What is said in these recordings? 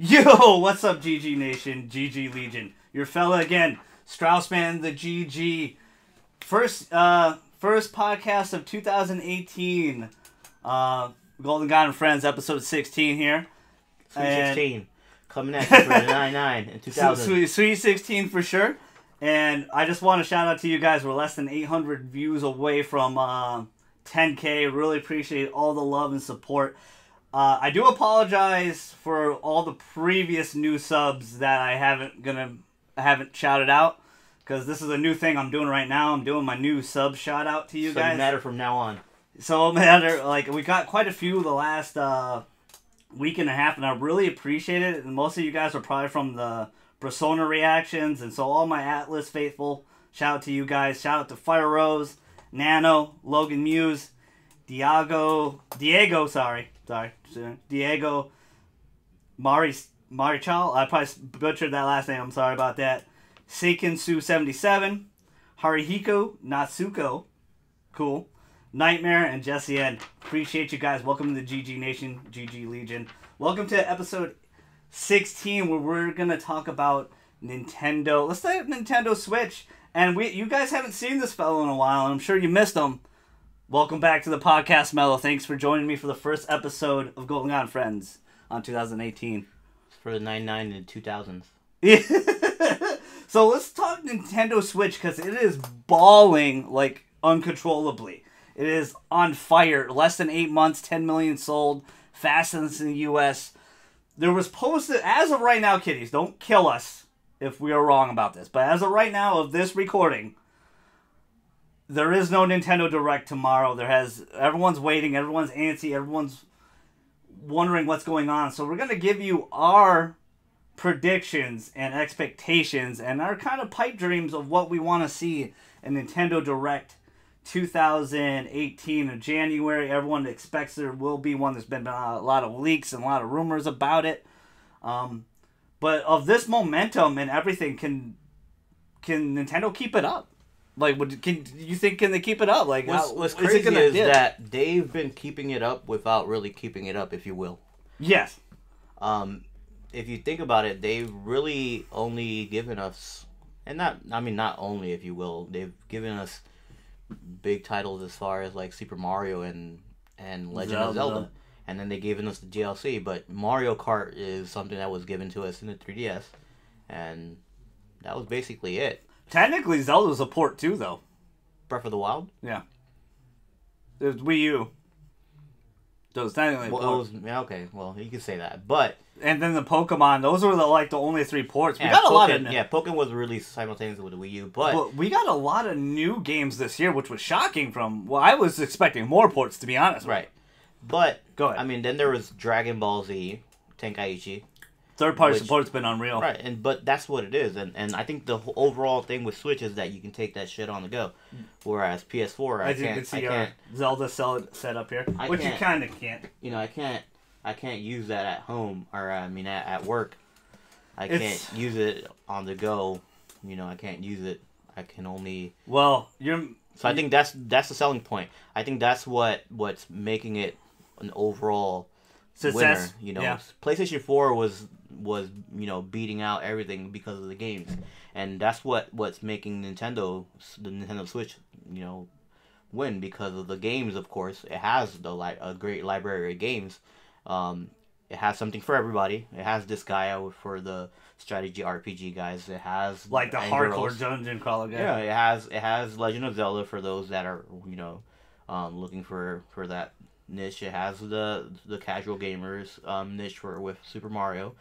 Yo, what's up, GG Nation, GG Legion? Your fella again, Straussman, the GG. First podcast of 2018. Golden God and Friends, episode 16 here. Sweet 16. Coming at you for the 99 in 2000. Sweet 16 for sure. And I just want to shout out to you guys. We're less than 800 views away from 10K. Really appreciate all the love and support. I do apologize for all the previous new subs that I haven't shouted out, because this is a new thing I'm doing right now. I'm doing my new sub shout out to you guys. So matter from now on. So matter, like, we got quite a few the last week and a half, and I really appreciate it. And most of you guys are probably from the Persona reactions, and so all my Atlas faithful, shout out to you guys. Shout out to Fire Rose, Nano, Logan Muse, Diego, Marichal, I probably butchered that last name, I'm sorry about that. Seikensu77, Harihiko, Natsuko, cool, Nightmare, and Jesse N. Appreciate you guys. Welcome to the GG Nation, GG Legion. Welcome to episode 16, where we're going to talk about Nintendo. Let's talk Nintendo Switch. And you guys haven't seen this fellow in a while, and I'm sure you missed him. Welcome back to the podcast, Mello. Thanks for joining me for the first episode of Golden God and Friends on 2018. For the 99 and 2000s. So let's talk Nintendo Switch, because it is balling like uncontrollably. It is on fire. Less than 8 months, 10 million sold. Fastest in the U.S. There was posted, as of right now, kiddies, don't kill us if we are wrong about this, but as of right now of this recording, there is no Nintendo Direct tomorrow. Everyone's waiting, everyone's antsy, everyone's wondering what's going on. So we're going to give you our predictions and expectations and our kind of pipe dreams of what we want to see in Nintendo Direct 2018 in January. Everyone expects there will be one. There's been a lot of leaks and a lot of rumors about it. But of this momentum and everything, can Nintendo keep it up? Like, can they keep it up? Like, what's crazy is that they've been keeping it up without really keeping it up, if you will. Yes. If you think about it, they've really only given us, not only, if you will, they've given us big titles as far as like Super Mario and Legend of Zelda, and then they've given us the DLC. But Mario Kart is something that was given to us in the 3DS, and that was basically it. Technically, Zelda was a port too, though. Breath of the Wild? Yeah. It was Wii U. So it's technically a port. Okay, well, you can say that. But and then the Pokemon, those were the only 3 ports. We got a lot of... Yeah, Pokemon was released simultaneously with the Wii U, but we got a lot of new games this year, which was shocking from... Well, I was expecting more ports, to be honest. Right. But, go ahead. Then there was Dragon Ball Z, Tenkaichi. Third-party support's been unreal. Right, but that's what it is. And I think the overall thing with Switch is that you can take that shit on the go. Whereas PS4, As you can see our Zelda set up here, which you kind of can't. I can't use that at home, or at work. I can't use it on the go. I can't use it. I can only... Well, So I think that's the selling point. I think that's what's making it an overall success. Winner. Yeah. PlayStation 4 was beating out everything because of the games, and that's what's making the Nintendo Switch win, because of the games. Of course, it has a great library of games. It has something for everybody. It has this guy for the strategy RPG guys. It has the hardcore dungeon crawler guy. Yeah, it has Legend of Zelda for those that are looking for that niche. It has the casual gamers niche with Super Mario.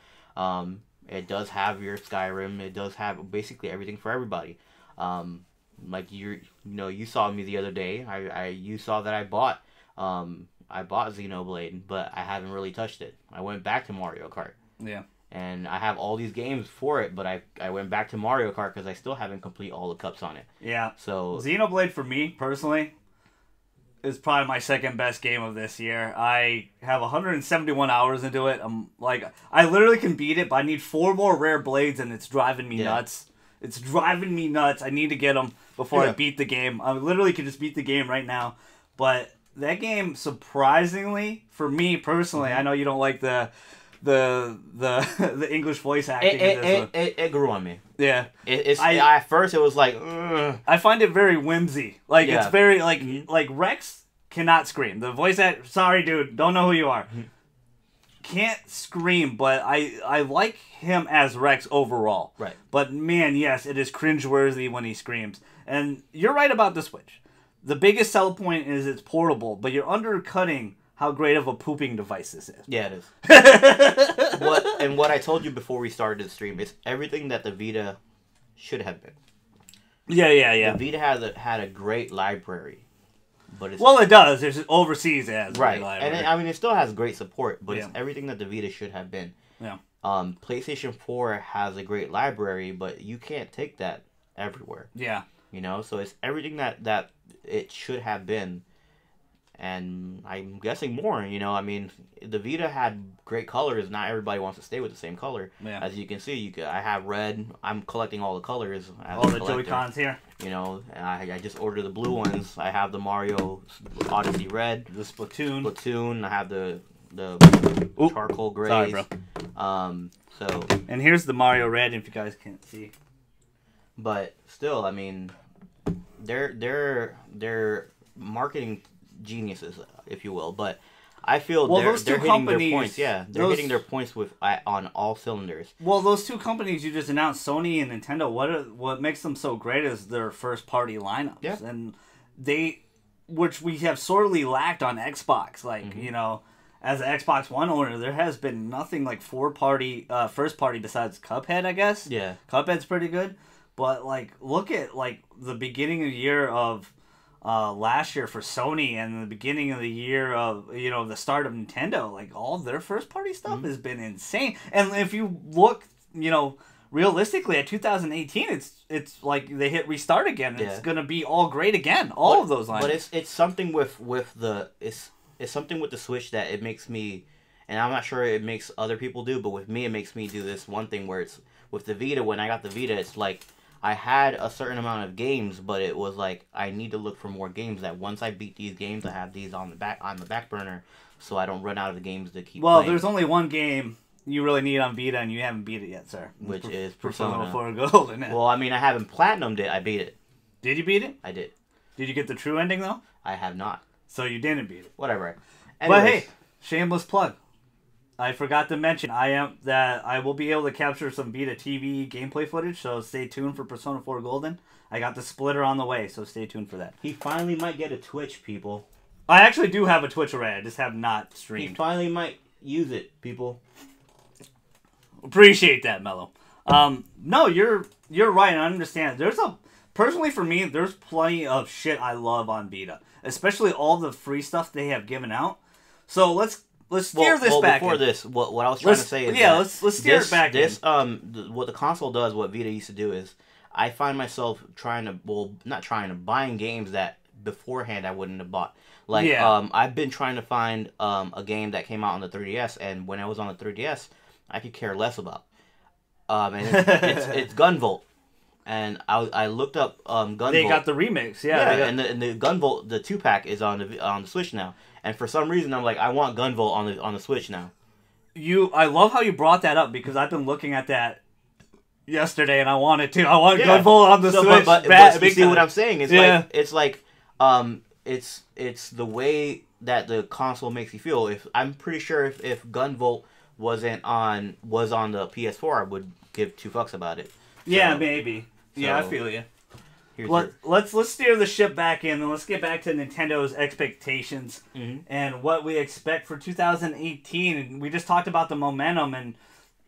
It does have your Skyrim. It does have basically everything for everybody. Like you saw me the other day. You saw that I bought Xenoblade, but I haven't really touched it. I went back to Mario Kart. Yeah. And I have all these games for it, but I went back to Mario Kart because I still haven't complete all the cups on it. Yeah. So Xenoblade for me personally is probably my second best game of this year. I have 171 hours into it. I literally can beat it, but I need 4 more rare blades, and it's driving me nuts. It's driving me nuts. I need to get them before I beat the game. I literally could just beat the game right now. But that game, surprisingly, for me personally, I know you don't like the the English voice acting in this one. It grew on me. Yeah. At first it was like, ugh. I find it very whimsy. Like, Yeah. it's very, like Rex cannot scream. The voice act, sorry dude, don't know who you are. Can't scream, but I like him as Rex overall. Right. But man, yes, it is cringeworthy when he screams. And you're right about the Switch. The biggest sell point is it's portable, but you're undercutting how great of a pooping device this is. Yeah, it is. What I told you before we started the stream is everything that the Vita should have been. Yeah. The Vita had a great library, but it's Well, it does. There's overseas as right, library. and it still has great support, but Yeah. it's everything that the Vita should have been. Yeah. PlayStation 4 has a great library, but you can't take that everywhere. Yeah. You know, so it's everything that it should have been. And I'm guessing more, you know. I mean, the Vita had great colors. Not everybody wants to stay with the same color. Yeah. As you can see, I have red. I'm collecting all the colors. All the Joy-Cons here. You know, and I just ordered the blue ones. I have the Mario Odyssey red. The Splatoon. I have the Oop. charcoal grays. Sorry, bro. So. And here's the Mario red, if you guys can't see. But still, I mean, they're marketing geniuses, if you will, but I feel they're hitting their points. Yeah, they're hitting their points on all cylinders. Well, those two companies you just announced, Sony and Nintendo, what makes them so great is their first party lineups. Yeah. And which we have sorely lacked on Xbox. Like, you know, as an Xbox One owner, there has been nothing like first party besides Cuphead, I guess. Yeah. Cuphead's pretty good. But like, look at like the beginning of the year of last year for Sony and the beginning of the year of, you know, the start of Nintendo. Like, all of their first party stuff has been insane. And if you look, you know, realistically at 2018, it's like they hit restart again. And it's gonna be all great again. All of those lines. But it's something with the it's something with the Switch that it makes me, and I'm not sure it makes other people do, but with me it makes me do this one thing where it's with the Vita. When I got the Vita, it's like I had a certain amount of games, but it was like I need to look for more games. That once I beat these games, I have these on the back burner, so I don't run out of the games to keep. Well, playing. there's only one game you really need on Vita, and you haven't beat it yet, sir. Which is Persona 4 Gold. Isn't it? Well, I mean, I haven't platinumed it. I beat it. Did you beat it? I did. Did you get the true ending though? I have not. So you didn't beat it. Whatever. Anyways, but hey, shameless plug. I forgot to mention I will be able to capture some Vita TV gameplay footage, so stay tuned for Persona 4 Golden. I got the splitter on the way, so stay tuned for that. He finally might get a Twitch, people. I actually do have a Twitch already, I just have not streamed. He finally might use it, people. Appreciate that, Mello. No, you're right, I understand. Personally for me, there's plenty of shit I love on Vita, especially all the free stuff they have given out. So let's steer this back. Before this, what I was trying to say is let's steer it back. What the console does, what Vita used to do is, I find myself buying games that beforehand I wouldn't have bought. Like I've been trying to find a game that came out on the 3DS, and when I was on the 3DS, I could care less about. And it's Gunvolt. And I looked up Gunvolt. They got the remix, and the Gunvolt, the 2-pack is on the Switch now. And for some reason, I'm like, I want Gunvolt on the Switch now. I love how you brought that up, because I've been looking at that yesterday, and I wanted to. I want Gunvolt on the Switch. But you see what I'm saying? It's it's the way that the console makes you feel. I'm pretty sure if Gunvolt was on the PS4, I would give 2 fucks about it. Yeah, maybe. Yeah, I feel you. Let's steer the ship back in, and let's get back to Nintendo's expectations and what we expect for 2018. And we just talked about the momentum, and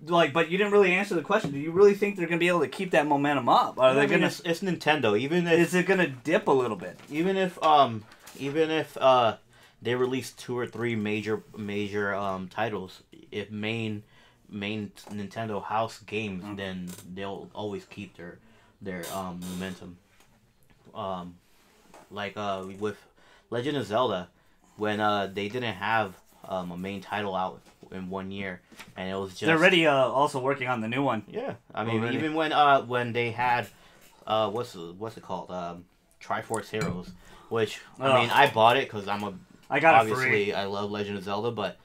but you didn't really answer the question. Do you really think they're gonna be able to keep that momentum up? Are they gonna? It's Nintendo. Even if is it gonna dip a little bit? Even if they release 2 or 3 major titles, if main Nintendo house games, then they'll always keep their momentum. With Legend of Zelda, when they didn't have a main title out in 1 year, and it was just they're already also working on the new one. Yeah, I mean even when they had what's it called, Triforce Heroes, which I mean I bought it because I got it free. I love Legend of Zelda, but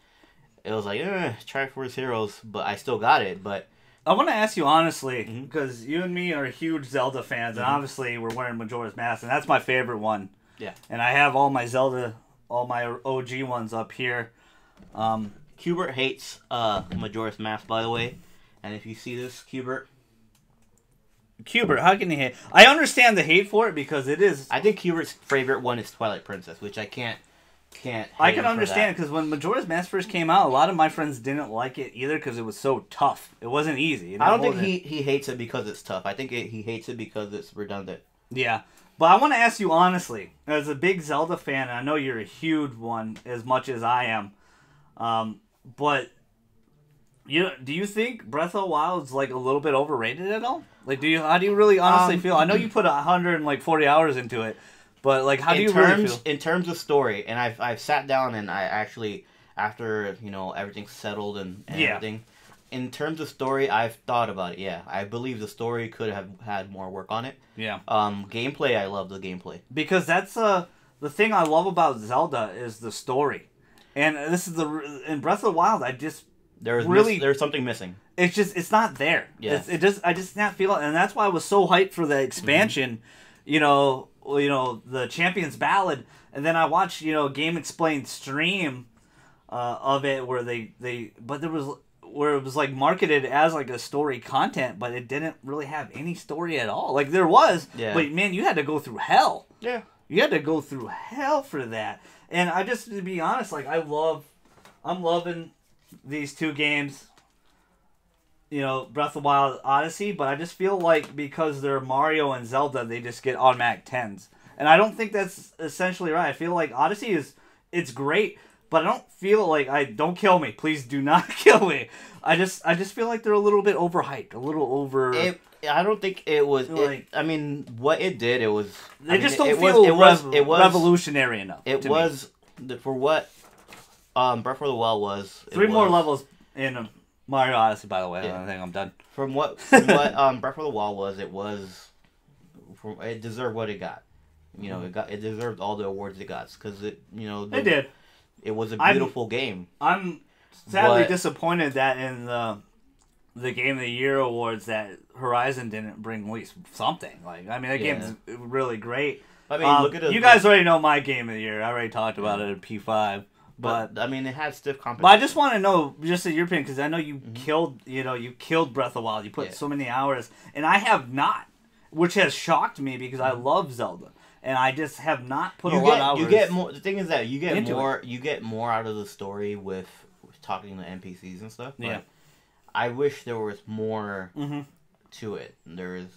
it was like, Triforce Heroes, but I still got it. But I want to ask you honestly, because you and me are huge Zelda fans, and obviously we're wearing Majora's Mask, and that's my favorite one. Yeah. And I have all my OG ones up here. Qbert hates Majora's Mask, by the way. And if you see this, Qbert, how can you hate? I understand the hate for it because it is. I think Qbert's favorite one is Twilight Princess, which I can't. I can understand because when Majora's Mask first came out, a lot of my friends didn't like it either because it was so tough. It wasn't easy. I don't think he hates it because it's tough. I think he hates it because it's redundant. Yeah, but I want to ask you honestly, as a big Zelda fan, and I know you're a huge one as much as I am, but do you think Breath of the Wild is like a little bit overrated at all? Like, how do you really honestly feel? I know you put 140 hours into it. But like, how do you really feel? In terms of story, and I've sat down and I actually, after everything's settled and everything, in terms of story, I've thought about it. Yeah, I believe the story could have had more work on it. Yeah. Gameplay, I love the gameplay because that's the thing I love about Zelda is the story, and this is in Breath of the Wild. There's something missing. It's not there. Yeah. I just not feel it, and that's why I was so hyped for the expansion. The Champion's Ballad, and then I watched Game Explained stream of it where where it was like marketed as like a story content, but it didn't really have any story at all. Like there was, but man, you had to go through hell. Yeah, you had to go through hell for that. And I just, to be honest, like I'm loving these two games. Breath of the Wild, Odyssey, but I just feel like because they're Mario and Zelda, they just get automatic 10s. And I don't think that's essentially right. I feel like Odyssey it's great, but I don't feel like don't kill me. Please do not kill me. I just feel like they're a little bit overhyped, a little over. I don't think it was. I mean, what it did, it was. They just don't feel it was revolutionary enough. For what Breath of the Wild was. 3 more levels in Mario Odyssey, by the way. I think I'm done. From what Breath of the Wild was, it deserved what it got. It deserved all the awards it got because it did. It was a beautiful game. I'm sadly disappointed that in the Game of the Year awards that Horizon didn't bring at least something. That game's really great. I mean, look at it. You guys already know my Game of the Year. I already talked about it at P5. But I mean, it had stiff competition. But I just want to know, just your opinion, because I know you killed Breath of the Wild. You put so many hours, and I have not, which has shocked me because I love Zelda, and I just have not put a lot of hours. You get more. The thing is that you get more. You get more out of the story with talking to NPCs and stuff. But I wish there was more to it. There's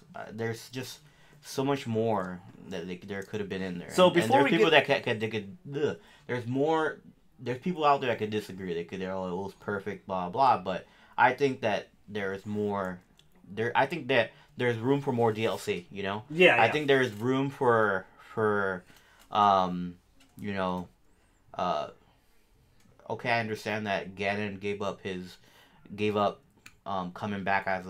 just so much more that there could have been in there. So before there's more. There's people out there that could disagree. They're all, it was perfect, blah blah. But I think that there's more. I think that there's room for more DLC. Yeah. I think there's room for okay, I understand that Ganon gave up coming back as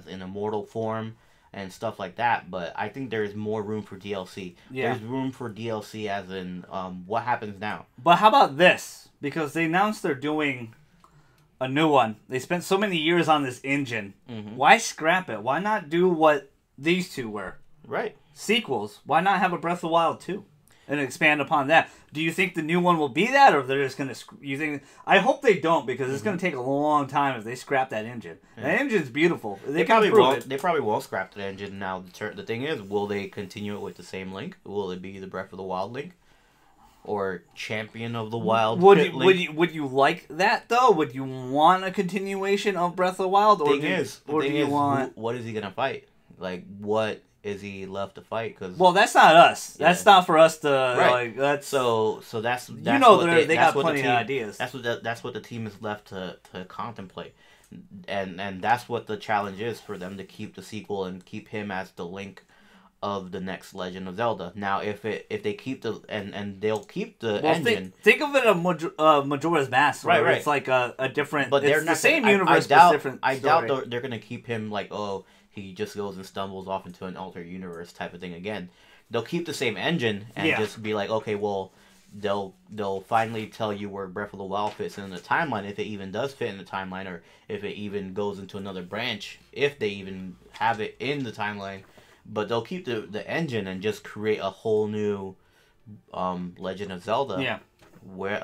in immortal form and stuff like that, but I think there's more room for DLC. Yeah. There's room for DLC as in what happens now. But how about this? Because they announced they're doing a new one. They spent so many years on this engine. Why scrap it? Why not do what these two were? Right. Sequels. Why not have a Breath of the Wild 2? And expand upon that. Do you think the new one will be that, or they're just going to... You think? I hope they don't, because it's going to take a long time if they scrap that engine. Yeah. That engine's beautiful. They probably won't. They probably won't scrap the engine now. The thing is, will they continue it with the same link? Will it be the Breath of the Wild link, or Champion of the Wild? Would you like that though? Would you want a continuation of Breath of the Wild? What is he going to fight? Like, what is he left to fight? Well, that's not us. That's not for us to that's so that's they got plenty of ideas. That's what the team is left to contemplate, and that's what the challenge is for them, to keep the sequel and keep him as the Link of the next Legend of Zelda. Now, if they keep and they'll keep the engine. Think of it as Majora's Mask, right? It's like a different. But they're not the same universe. Different. I doubt they're gonna keep him like, oh, he just goes and stumbles off into an alternate universe type of thing again. They'll keep the same engine and just be like, okay, well, they'll finally tell you where Breath of the Wild fits in the timeline, if it even does fit in the timeline, or if it even goes into another branch, if they even have it in the timeline. But they'll keep the engine and just create a whole new Legend of Zelda. Yeah.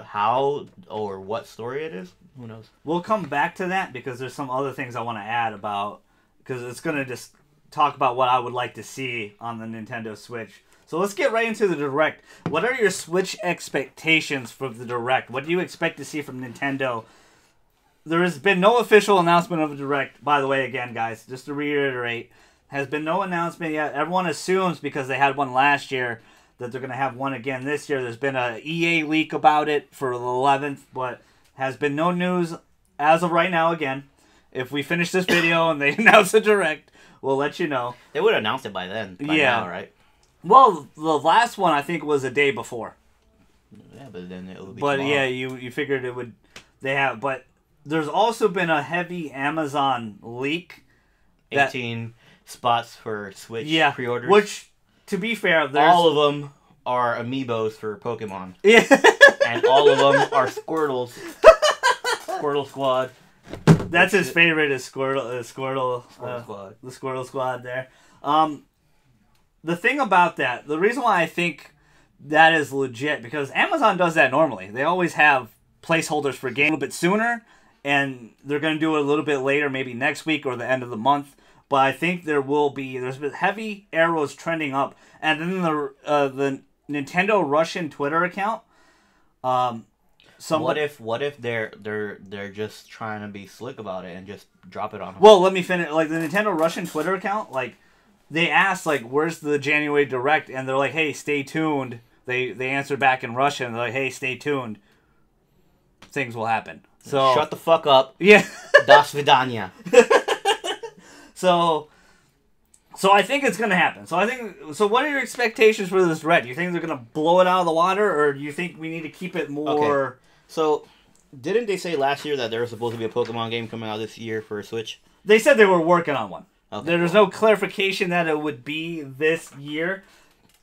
How or what story it is, who knows? We'll come back to that because there's some other things I want to add about, because it's going to just talk about what I would like to see on the Nintendo Switch. So let's get right into the Direct. What are your Switch expectations for the Direct? What do you expect to see from Nintendo? There has been no official announcement of a Direct, by the way, again, guys, just to reiterate. Has been no announcement yet. Everyone assumes, because they had one last year, that they're going to have one again this year. There's been a EA leak about it for the 11th, but has been no news as of right now again. If we finish this video and they announce a Direct, we'll let you know. They would announce it by then. By now, right? Well, the last one I think was a day before. Yeah, but then it would be But tomorrow. yeah, you figured it would. They have, but there's also been a heavy Amazon leak. 18 spots for Switch pre-orders. Which, to be fair, all of them are amiibos for Pokemon. Yeah. And all of them are Squirtles. Squirtle Squad. That's his favorite, is Squirtle Squad. The Squirtle Squad there. The thing about that, the reason why I think that is legit, because Amazon does that normally. They always have placeholders for games a little bit sooner, and they're going to do it a little bit later, maybe next week or the end of the month. But I think there's been heavy arrows trending up, and then the Nintendo Russian Twitter account. What if they're just trying to be slick about it and just drop it on them? Well, let me finish. Like the Nintendo Russian Twitter account, like they asked, like, where's the January Direct, and they're like, hey, stay tuned. They answered back in Russian. They're like, hey, stay tuned. Things will happen. So shut the fuck up. Yeah. Das vidanya. So I think it's gonna happen. So what are your expectations for this Direct? Do you think they're gonna blow it out of the water, or do you think we need to keep it more? Okay. So, didn't they say last year that there was supposed to be a Pokemon game coming out this year for Switch? They said they were working on one. Okay. There's no clarification that it would be this year.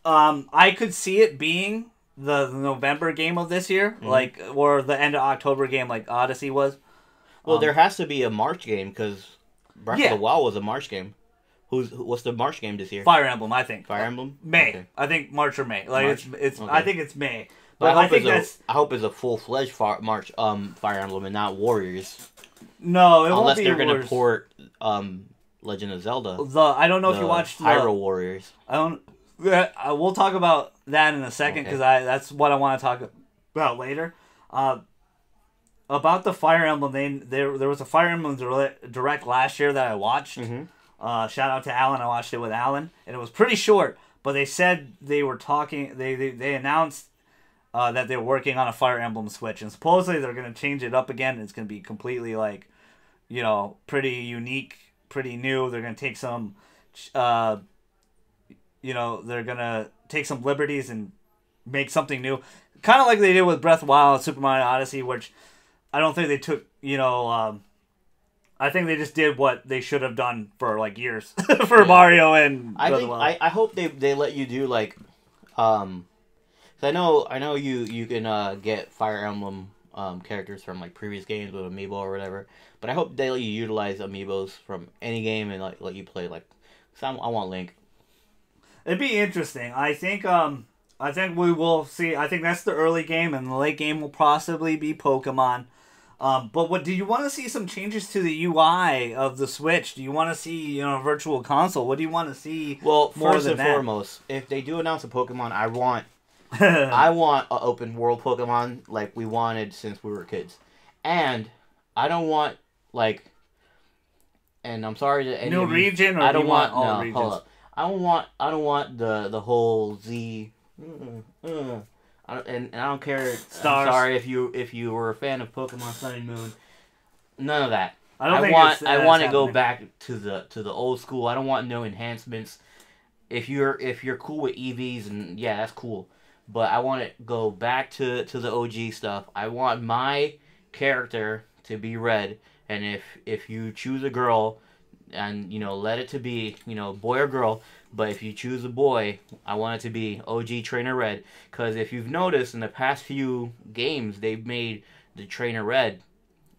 I could see it being the November game of this year, like, or the end of October game, like Odyssey was. Well, there has to be a March game because Breath of the Wild was a March game. What's the March game this year? Fire Emblem, I think. Fire Emblem? May. Okay. I think March or May. Like March? it's Okay. I think it's May. But I think I hope it's a full-fledged March Fire Emblem and not Warriors. No, it Unless won't be they're Warriors. Gonna port Legend of Zelda. I don't know if you watched Hyrule Warriors. I don't. We'll talk about that in a second because that's what I want to talk about later. About the Fire Emblem, there was a Fire Emblem Direct last year that I watched. Shout out to Alan. I watched it with Alan, and it was pretty short. But they said they were talking. They announced that they're working on a Fire Emblem Switch, and supposedly they're going to change it up again. It's going to be completely pretty unique, pretty new. They're going to take some, they're going to take some liberties and make something new, kind of like they did with Breath of the Wild and Super Mario Odyssey, which I don't think they took. I think they just did what they should have done for like years for Mario and. I hope they let you do like, 'cause I know you can get Fire Emblem characters from like previous games with Amiibo or whatever, but I hope they let you utilize Amiibos from any game and like let you play like. 'Cause I want Link. It'd be interesting. I think we will see. I think that's the early game, and the late game will possibly be Pokemon. But what do you want to see? Some changes to the UI of the Switch? Do you want to see a virtual console? What do you want to see? Well, more first than and that? foremost, if they do announce a Pokemon, I want an open world Pokemon like we wanted since we were kids, and I don't want like. And I'm sorry to any new of you, region, or I don't do you want all no. regions? Hold up. I don't want the whole Z. And I don't care. Stars. I'm sorry if you were a fan of Pokemon Sun and Moon. None of that. I want to go back to the old school. I don't want no enhancements. If you're cool with EVs, and yeah, that's cool. But I want to go back to the OG stuff. I want my character to be red, and if you choose a girl, and let it to be boy or girl. But if you choose a boy, I want it to be OG Trainer Red, because if you've noticed in the past few games, they've made the Trainer Red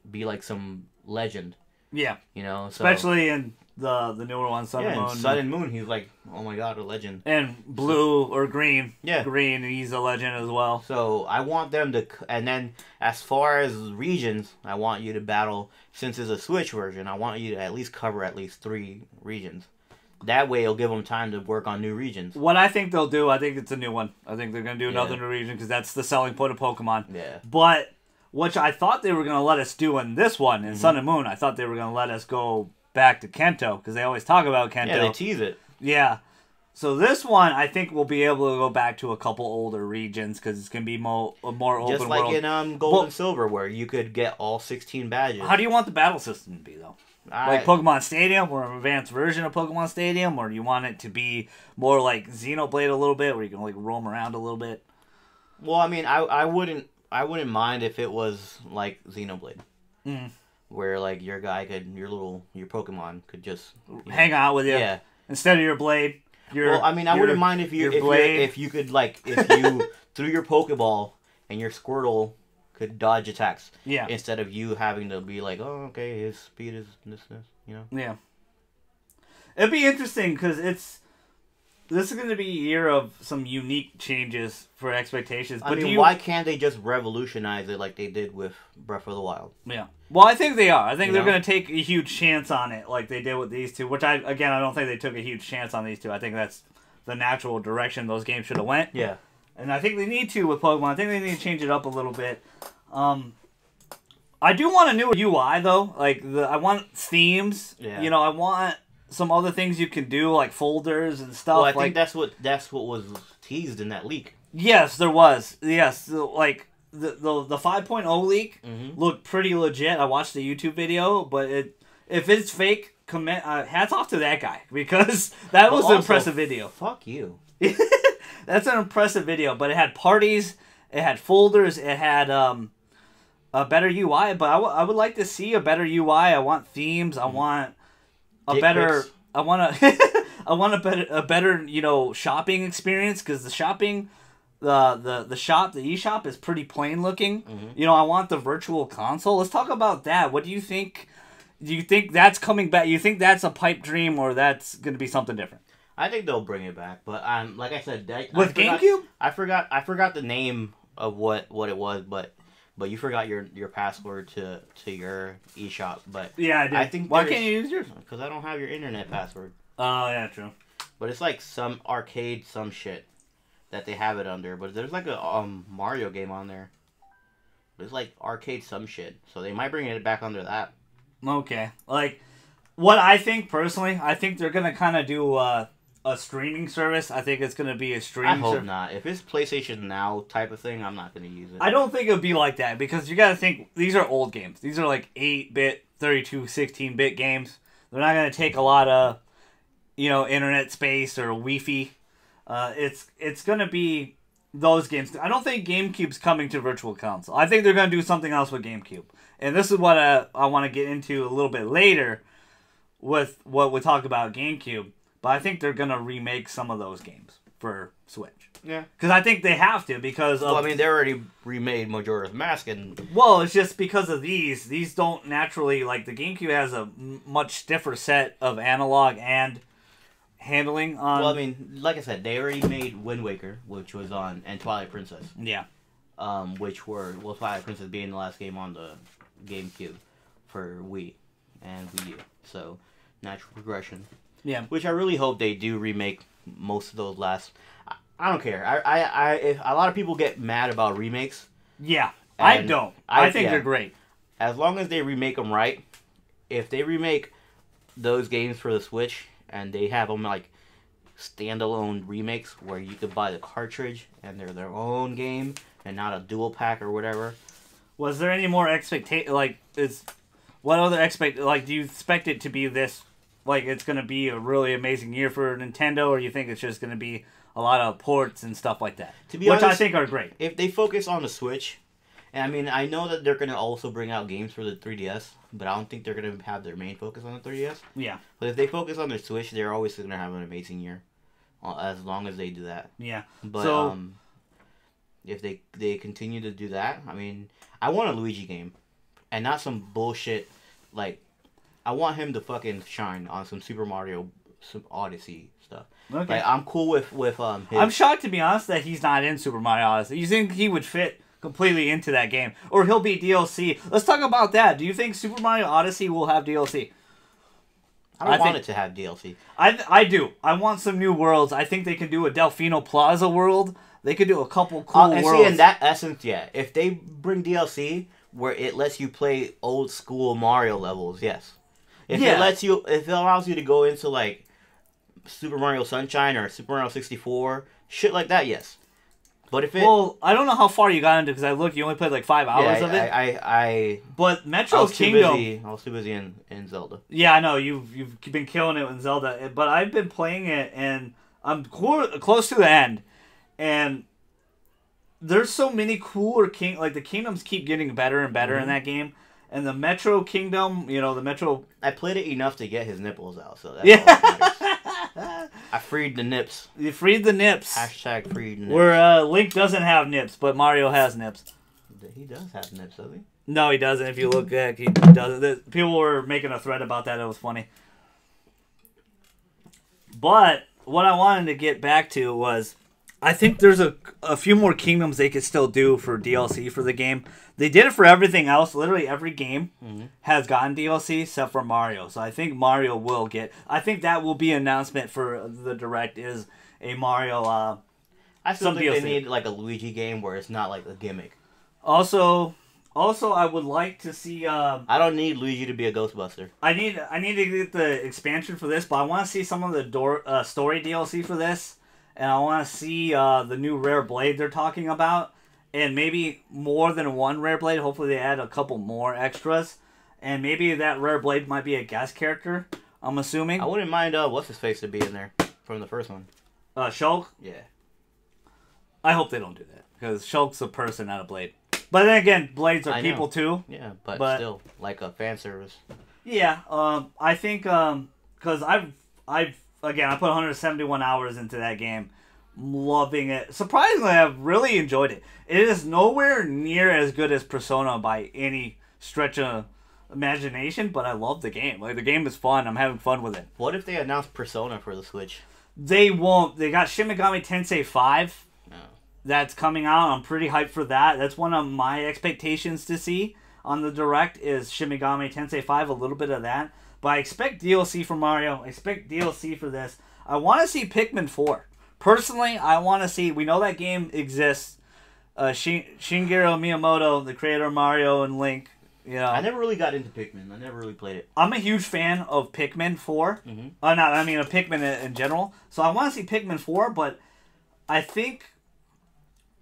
be like some legend. Yeah. So, especially in the newer one, Sun and Moon. Sun and Moon, he's like, oh my god, a legend. And Blue or Green. Yeah. Green, he's a legend as well. So I want them to, and then as far as regions, I want you to battle, since it's a Switch version, I want you to at least cover at least 3 regions. That way it'll give them time to work on new regions. What I think they'll do, I think it's a new one. I think they're going to do another new region, because that's the selling point of Pokemon. Yeah. But, which I thought they were going to let us do in this one, in Sun and Moon, I thought they were going to let us go back to Kanto, because they always talk about Kanto. Yeah, they tease it. Yeah. So this one, I think we'll be able to go back to a couple older regions, because it's going to be more open world. Just like in Gold and Silver, where you could get all 16 badges. How do you want the battle system to be, though? Like Pokemon Stadium, or an advanced version of Pokemon Stadium, or do you want it to be more like Xenoblade a little bit, where you can like roam around a little bit? Well, I mean, I wouldn't mind if it was like Xenoblade, where like your Pokemon could just hang out with you. Yeah. Instead of your blade. Well, I mean, I wouldn't mind if you could like if you threw your Pokeball and your Squirtle could dodge attacks. Yeah. Instead of you having to be like, oh, okay, his speed is this, Yeah. It'd be interesting, because this is going to be a year of some unique changes for expectations. But why can't they just revolutionize it like they did with Breath of the Wild? Yeah. Well, I think they are. I think they're going to take a huge chance on it, like they did with these two. Which I don't think they took a huge chance on these two. I think that's the natural direction those games should have went. Yeah. And I think they need to with Pokemon. I think they need to change it up a little bit. I do want a newer UI though. Like I want themes. Yeah. I want some other things you can do, like folders and stuff. Well, I think that's what was teased in that leak. Yes, there was. Yes, like the 5.0 leak looked pretty legit. I watched the YouTube video, but if it's fake, hats off to that guy, because that was an impressive video. Fuck you. That's an impressive video, but it had parties, it had folders, it had a better UI. But I would like to see a better UI. I want themes. I want a better. I want a better shopping experience, because the shopping, the eShop is pretty plain looking. I want the virtual console. Let's talk about that. What do you think? Do you think that's coming back? You think that's a pipe dream, or that's going to be something different? I think they'll bring it back, but like I said, GameCube, I forgot the name of what it was, but you forgot your password to your eShop. But yeah, I did. I think why can't you use yours? Because I don't have your internet password. Oh yeah, true. But it's like some arcade some shit that they have it under. But there's like a Mario game on there. It's like arcade some shit, so they might bring it back under that. Okay, like what I think personally, I think they're gonna kind of do a streaming service. I think it's going to be a streaming service. I hope not. If it's PlayStation Now type of thing, I'm not going to use it. I don't think it would be like that, because you got to think, these are old games. These are like 8-bit, 32, 16-bit games. They're not going to take a lot of, internet space or Wi-Fi. It's going to be those games. I don't think GameCube's coming to Virtual Console. I think they're going to do something else with GameCube. And this is what I want to get into a little bit later with what we talk about GameCube. But I think they're going to remake some of those games for Switch. Yeah. Because I think they have to, because Well, I mean, they already remade Majora's Mask, and... Well, it's just because of these. These don't naturally... Like, the GameCube has a much stiffer set of analog and handling on... Well, I mean, like I said, they already made Wind Waker, which was on... And Twilight Princess. Yeah. Which were... Well, Twilight Princess being the last game on the GameCube for Wii and Wii U. So, natural progression. Yeah. Which I really hope they do remake most of those last... I don't care. If a lot of people get mad about remakes. Yeah. I don't. I think they're great. As long as they remake them right. If they remake those games for the Switch and they have them like standalone remakes where you could buy the cartridge and they're their own game and not a dual pack or whatever. Was there any more expectation? Like, what other like, do you expect it to be this? Like, it's going to be a really amazing year for Nintendo, or you think it's just going to be a lot of ports and stuff like that? To be honest, honest, I think are great. If they focus on the Switch And I mean, I know that they're gonna also bring out games for the 3DS, but I don't think they're gonna have their main focus on the 3DS. Yeah. But if they focus on the Switch, they're always gonna have an amazing year, as long as they do that. Yeah. But So, if they continue to do that, I mean, I want a Luigi game, and not some bullshit like. I want him to fucking shine on some Super Mario, some Odyssey stuff. okay. Like, I'm cool with his... I'm shocked, to be honest, that he's not in Super Mario Odyssey. You think he would fit completely into that game? Or he'll be DLC. Let's talk about that. Do you think Super Mario Odyssey will have DLC? I don't want it to have DLC. I do. I want some new worlds. I think they can do a Delfino Plaza world. They could do a couple cool and worlds. see, in that essence, yeah. If they bring DLC where it lets you play old school Mario levels, yes. If it allows you to go into like Super Mario Sunshine or Super Mario 64, shit like that, yes. But if it... Well, I don't know how far you got into, because I looked, you only played like 5 hours of it. But Metro Kingdom... I was too busy in Zelda. Yeah, I know, you've been killing it in Zelda, but I've been playing it, and I'm close to the end, and there's so many cooler like the kingdoms keep getting better and better in that game. And the Metro Kingdom, the Metro... I played it enough to get his nipples out, so that's yeah. all that matters. I freed the nips. You freed the nips. Hashtag freed nips. Where Link doesn't have nips, but Mario has nips. He does have nips, doesn't he? No, he doesn't. If you look back, he doesn't. People were making a thread about that. It was funny. But what I wanted to get back to was... I think there's a few more kingdoms they could still do for DLC for the game. They did it for everything else. Literally every game has gotten DLC except for Mario. So I think Mario will get... I think that will be an announcement for the Direct is a Mario... I still think they need like a Luigi game where it's not like a gimmick. Also, I would like to see... I don't need Luigi to be a Ghostbuster. I need to get the expansion for this, but I want to see some of the story DLC for this. And I want to see the new rare blade they're talking about. And maybe more than one rare blade. Hopefully they add a couple more extras. And maybe that rare blade might be a guest character, I'm assuming. I wouldn't mind what's-his-face to be in there from the first one. Shulk? Yeah. I hope they don't do that. Because Shulk's a person, not a blade. But then again, blades are people too. Yeah, but still, like a fan service. Yeah, I think, because Again, I put 171 hours into that game. I'm loving it. Surprisingly, I've really enjoyed it. It is nowhere near as good as Persona by any stretch of imagination, but I love the game. Like, the game is fun. I'm having fun with it. What if they announce Persona for the Switch? They won't. They got Shin Megami Tensei 5. No. That's coming out. I'm pretty hyped for that. That's one of my expectations to see on the Direct is Shin Megami Tensei 5, a little bit of that. But I expect DLC for Mario. I expect DLC for this. I want to see Pikmin 4. Personally, I want to see... We know that game exists. Shigeru Miyamoto, the creator of Mario and Link. I never really got into Pikmin. I never really played it. I'm a huge fan of Pikmin 4. Of Pikmin in general. So I want to see Pikmin 4, but I think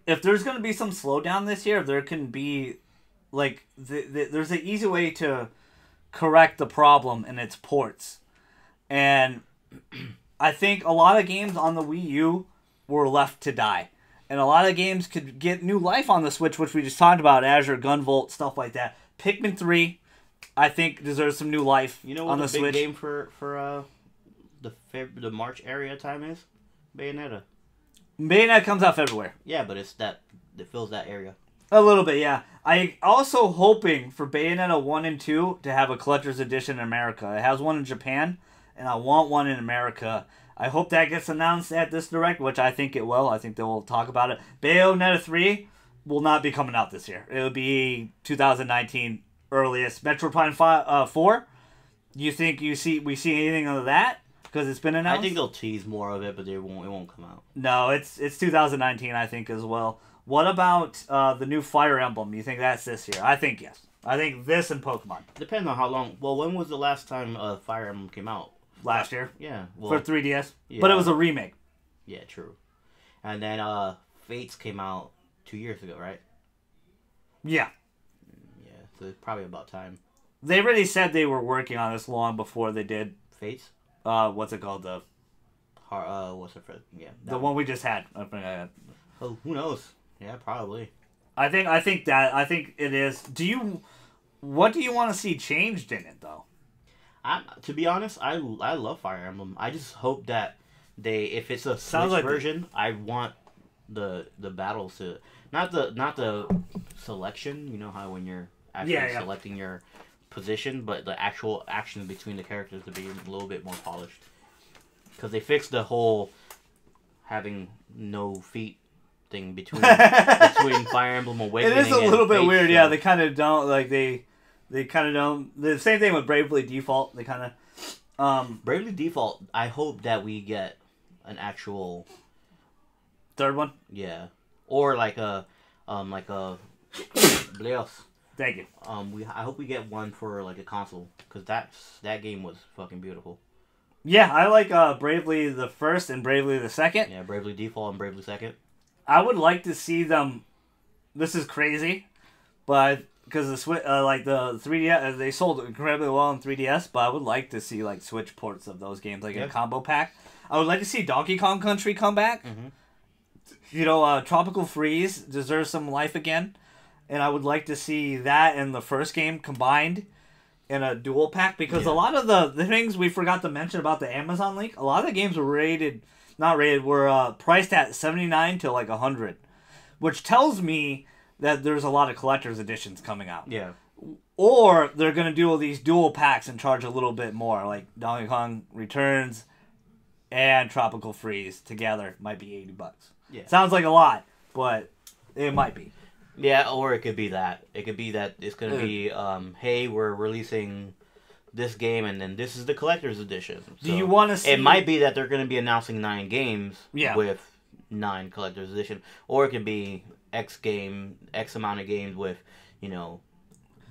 if there's going to be some slowdown this year, if there can be... Like, there's an easy way to... correct the problem in its ports. And I think a lot of games on the Wii U were left to die. And a lot of games could get new life on the Switch, which we just talked about, Azure, Gunvolt, stuff like that. Pikmin 3, I think, deserves some new life on the Switch. You know what the big game for the March area time is? Bayonetta. Bayonetta comes out February. Yeah, but it fills that area. A little bit, yeah. I also hoping for Bayonetta 1 and 2 to have a collector's edition in America. It has one in Japan, and I want one in America. I hope that gets announced at this Direct, which I think it will. I think they will talk about it. Bayonetta 3 will not be coming out this year. It will be 2019 earliest. Metroid Prime 4, you think we see anything of that? Because it's been announced? I think they'll tease more of it, but it won't come out. No, it's 2019, I think, as well. What about the new Fire Emblem? You think that's this year? I think yes. I think this and Pokemon. Depends on how long. Well, when was the last time Fire Emblem came out? Last year. Yeah. Well, for 3DS. Yeah. But it was a remake. Yeah, true. And then Fates came out 2 years ago, right? Yeah. Yeah, so it's probably about time. They already said they were working on this long before they did. Fates? What's it called? What's it for? Yeah. The one we just had. Oh, who knows? Yeah, probably. I think it is. What do you want to see changed in it though? To be honest, I love Fire Emblem. I just hope that if it's a Switch version, I want the battles to not the selection. You know how when you're actually selecting your position, but the actual action between the characters to be a little bit more polished. Because they fixed the whole having no feet thing between Fire Emblem Awakening. It is a little bit weird. Stuff. Yeah, they kind of don't like they kind of don't. The same thing with Bravely Default. They kind of Bravely Default. I hope that we get an actual third one. Yeah, or like a Bleos. Thank you. I hope we get one for like a console because that game was fucking beautiful. Yeah, I like Bravely the first and Bravely the second. Yeah, Bravely Default and Bravely Second. I would like to see them. This is crazy, but because the Switch, like the 3DS, they sold incredibly well on 3DS. But I would like to see like Switch ports of those games, like a combo pack. I would like to see Donkey Kong Country come back. Mm-hmm. You know, Tropical Freeze deserves some life again, and I would like to see that and the first game combined in a dual pack because a lot of the things we forgot to mention about the Amazon link, a lot of the games were were priced at $79 to like $100, which tells me that there's a lot of collector's editions coming out. Yeah. Or they're gonna do all these dual packs and charge a little bit more, like Donkey Kong Returns and Tropical Freeze together might be $80. Yeah. Sounds like a lot, but it might be. Yeah, or it could be that. It could be that it's going to be, hey, we're releasing this game, and then this is the collector's edition. So do you want to see... It might be that they're going to be announcing 9 games with 9 collector's edition. Or it could be X amount of games with, you know,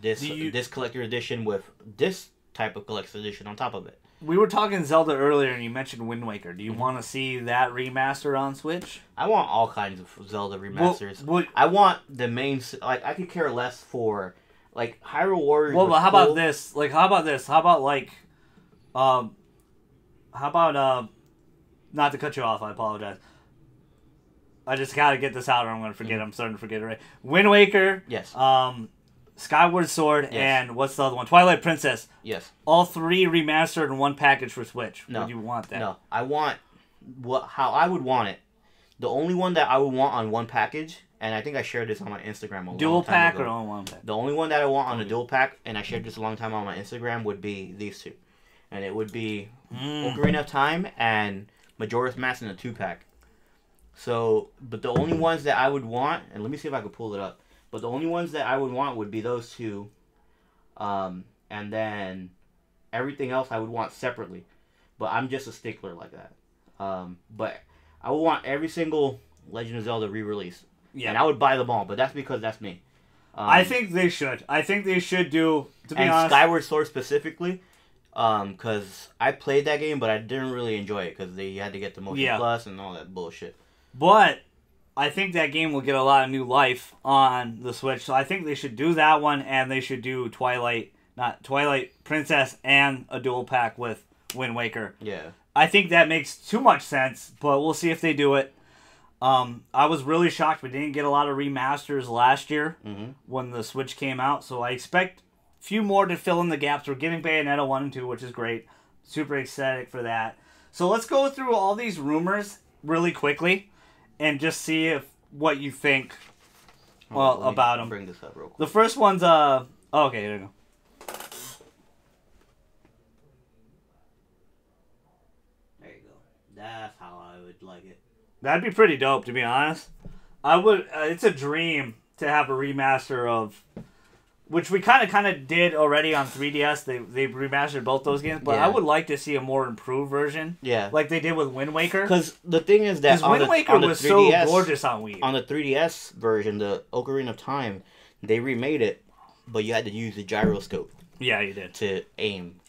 this collector edition with this type of collector's edition on top of it. We were talking Zelda earlier, and you mentioned Wind Waker. Do you want to see that remastered on Switch? I want all kinds of Zelda remasters. I want the main... Like, I could care less for... Like, Hyrule Warriors... Well, but how about this? Like, how about this? How about, like... How about, not to cut you off, I apologize. I just gotta get this out or I'm gonna forget. I'm starting to forget it right. Wind Waker. Yes. Skyward Sword, and what's the other one? Twilight Princess. Yes. All 3 remastered in one package for Switch. No. Would you want that? No. I want... How I would want it. The only one that I would want on one package, and I think I shared this on my Instagram a long time ago. Dual pack or only one pack? The only one that I want on a dual pack, and I shared this a long time on my Instagram, would be these 2. And it would be Ocarina of Time and Majora's Mask in a 2-pack. So, but the only ones that I would want, and let me see if I can pull it up. But the only ones that I would want would be those 2. And then everything else I would want separately. But I'm just a stickler like that. But I would want every single Legend of Zelda re-release. Yeah. And I would buy them all, but that's because that's me. I think they should. I think they should do, to be honest... Skyward Sword specifically, because I played that game, but I didn't really enjoy it because they had to get the Motion Plus and all that bullshit. But... I think that game will get a lot of new life on the Switch, so I think they should do that one, and they should do Twilight Princess and a dual pack with Wind Waker. Yeah. I think that makes too much sense, but we'll see if they do it. I was really shocked we didn't get a lot of remasters last year when the Switch came out, so I expect a few more to fill in the gaps. We're getting Bayonetta 1 and 2, which is great. Super ecstatic for that. So let's go through all these rumors really quickly. And just see what you think about them. Bring this up real quick. The first one's okay, here we go. There you go. That's how I would like it. That'd be pretty dope, to be honest. I would. It's a dream to have a remaster of, which we kind of did already on 3DS. They remastered both those games, but I would like to see a more improved version. Yeah, like they did with Wind Waker. Because the thing is that Wind Waker was 3DS, so gorgeous on Wii. On the 3DS version, the Ocarina of Time, they remade it, but you had to use the gyroscope. Yeah, you did to aim.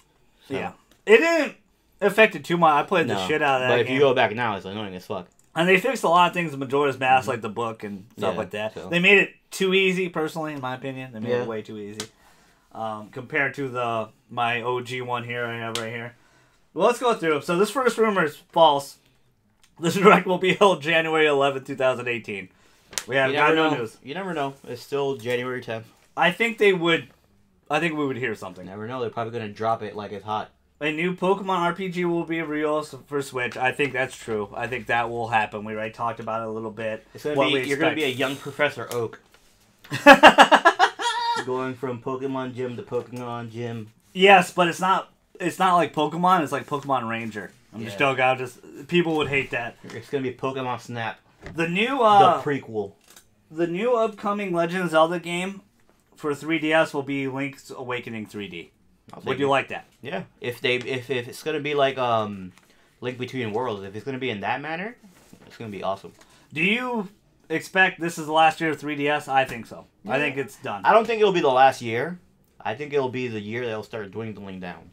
So. Yeah, it didn't affect it too much. I played the shit out of that. But if you go back now, it's annoying as fuck. And they fixed a lot of things in Majora's Mask, like the book and stuff like that. So. They made it too easy, personally, in my opinion. They made it way too easy. Compared to my OG one here I have right here. Well, let's go through them. So this first rumor is false. This direct will be held January 11th, 2018. We have got no news. You never know. It's still January 10th. I think they would. I think we would hear something. Never know. They're probably gonna drop it like it's hot. A new Pokemon RPG will be revealed for Switch. I think that's true. I think that will happen. We already talked about it a little bit. It's gonna be, you're gonna be a young Professor Oak. Going from Pokemon Gym to Pokemon Gym. Yes, but it's not. It's not like Pokemon. It's like Pokemon Ranger. I'm just joking. People would hate that. It's gonna be Pokemon Snap. The new the prequel. The new upcoming Legend of Zelda game for 3DS will be Link's Awakening 3D. Would you like that? Yeah. If it's gonna be like Link Between Worlds, if it's gonna be in that manner, it's gonna be awesome. Do you expect this is the last year of 3DS? I think so. Yeah. I think it's done. I don't think it'll be the last year. I think it'll be the year they'll start dwindling down.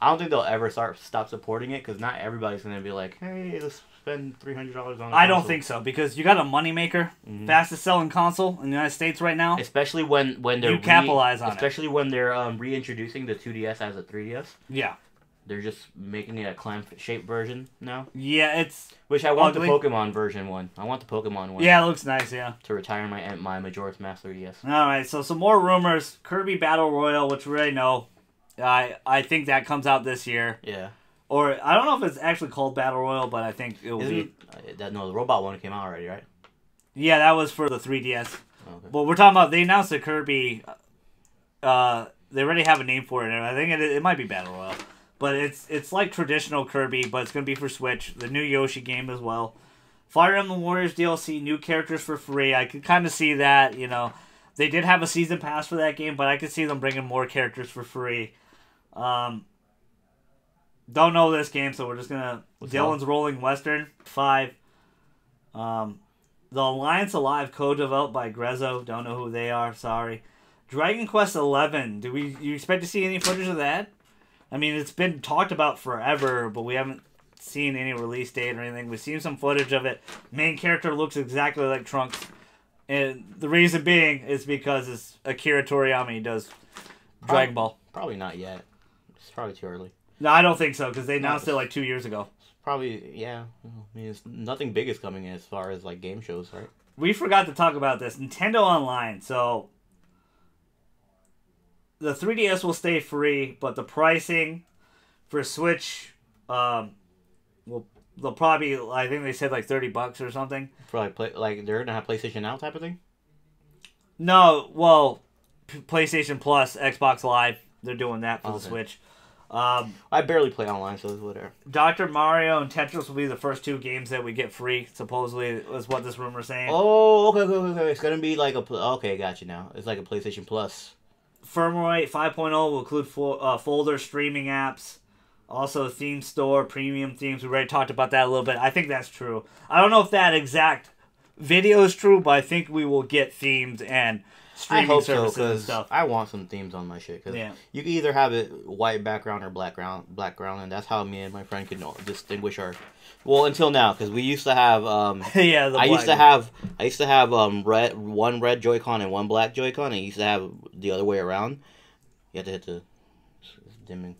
I don't think they'll ever stop supporting it because not everybody's gonna be like, hey, let's spend $300 on it. I don't think so because you got a moneymaker, fastest selling console in the United States right now. Especially when they're capitalize on it. Especially when they're reintroducing the 2DS as a 3DS. Yeah. They're just making it a clam-shaped version now. Yeah, it's which I want ugly. The Pokemon version one. I want the Pokemon one. Yeah, it looks nice. Yeah. To retire my Majora's Mask 3DS. All right, so some more rumors: Kirby Battle Royale, which we already know. I think that comes out this year. Yeah. Or I don't know if it's actually called Battle Royale, but I think it will be. No, the robot one came out already, right? Yeah, that was for the 3DS. Okay. But we're talking about they announced the Kirby. They already have a name for it, and I think it might be Battle Royale. But it's like traditional Kirby, but it's gonna be for Switch. The new Yoshi game as well. Fire Emblem Warriors DLC, new characters for free. I could kind of see that. You know, they did have a season pass for that game, but I could see them bringing more characters for free. Don't know this game, so we're just gonna. Dylan's Rolling Western 5. The Alliance Alive, co-developed by Grezzo. Don't know who they are. Sorry. Dragon Quest 11. You expect to see any footage of that? I mean, it's been talked about forever, but we haven't seen any release date or anything. We've seen some footage of it. Main character looks exactly like Trunks, and the reason being is because it's Akira Toriyama. He does Dragon Ball. Probably not yet. It's probably too early. No, I don't think so, because they announced it like 2 years ago. Probably, yeah. I mean, nothing big is coming in as far as like game shows, right? We forgot to talk about this. Nintendo Online. So, the 3DS will stay free, but the pricing for Switch, they'll probably, I think they said like $30 or something. For like they're gonna have PlayStation Now type of thing? No, well, PlayStation Plus, Xbox Live, they're doing that for the Switch. I barely play online, so it's whatever. Dr. Mario and Tetris will be the first 2 games that we get free, supposedly, is what this rumor's saying. Oh, okay. It's gonna be like okay, got you now. It's like a PlayStation Plus. Firmware 5.0 will include folder streaming apps, also theme store, premium themes. We already talked about that a little bit. I think that's true. I don't know if that exact video is true, but I think we will get themes and streaming services and stuff. I want some themes on my shit. Cause you can either have it white background or black ground, and that's how me and my friend can distinguish our. Well, until now, because we used to have. I used to have one red Joy-Con and one black Joy-Con, and I used to have the other way around. You have to hit the dimming.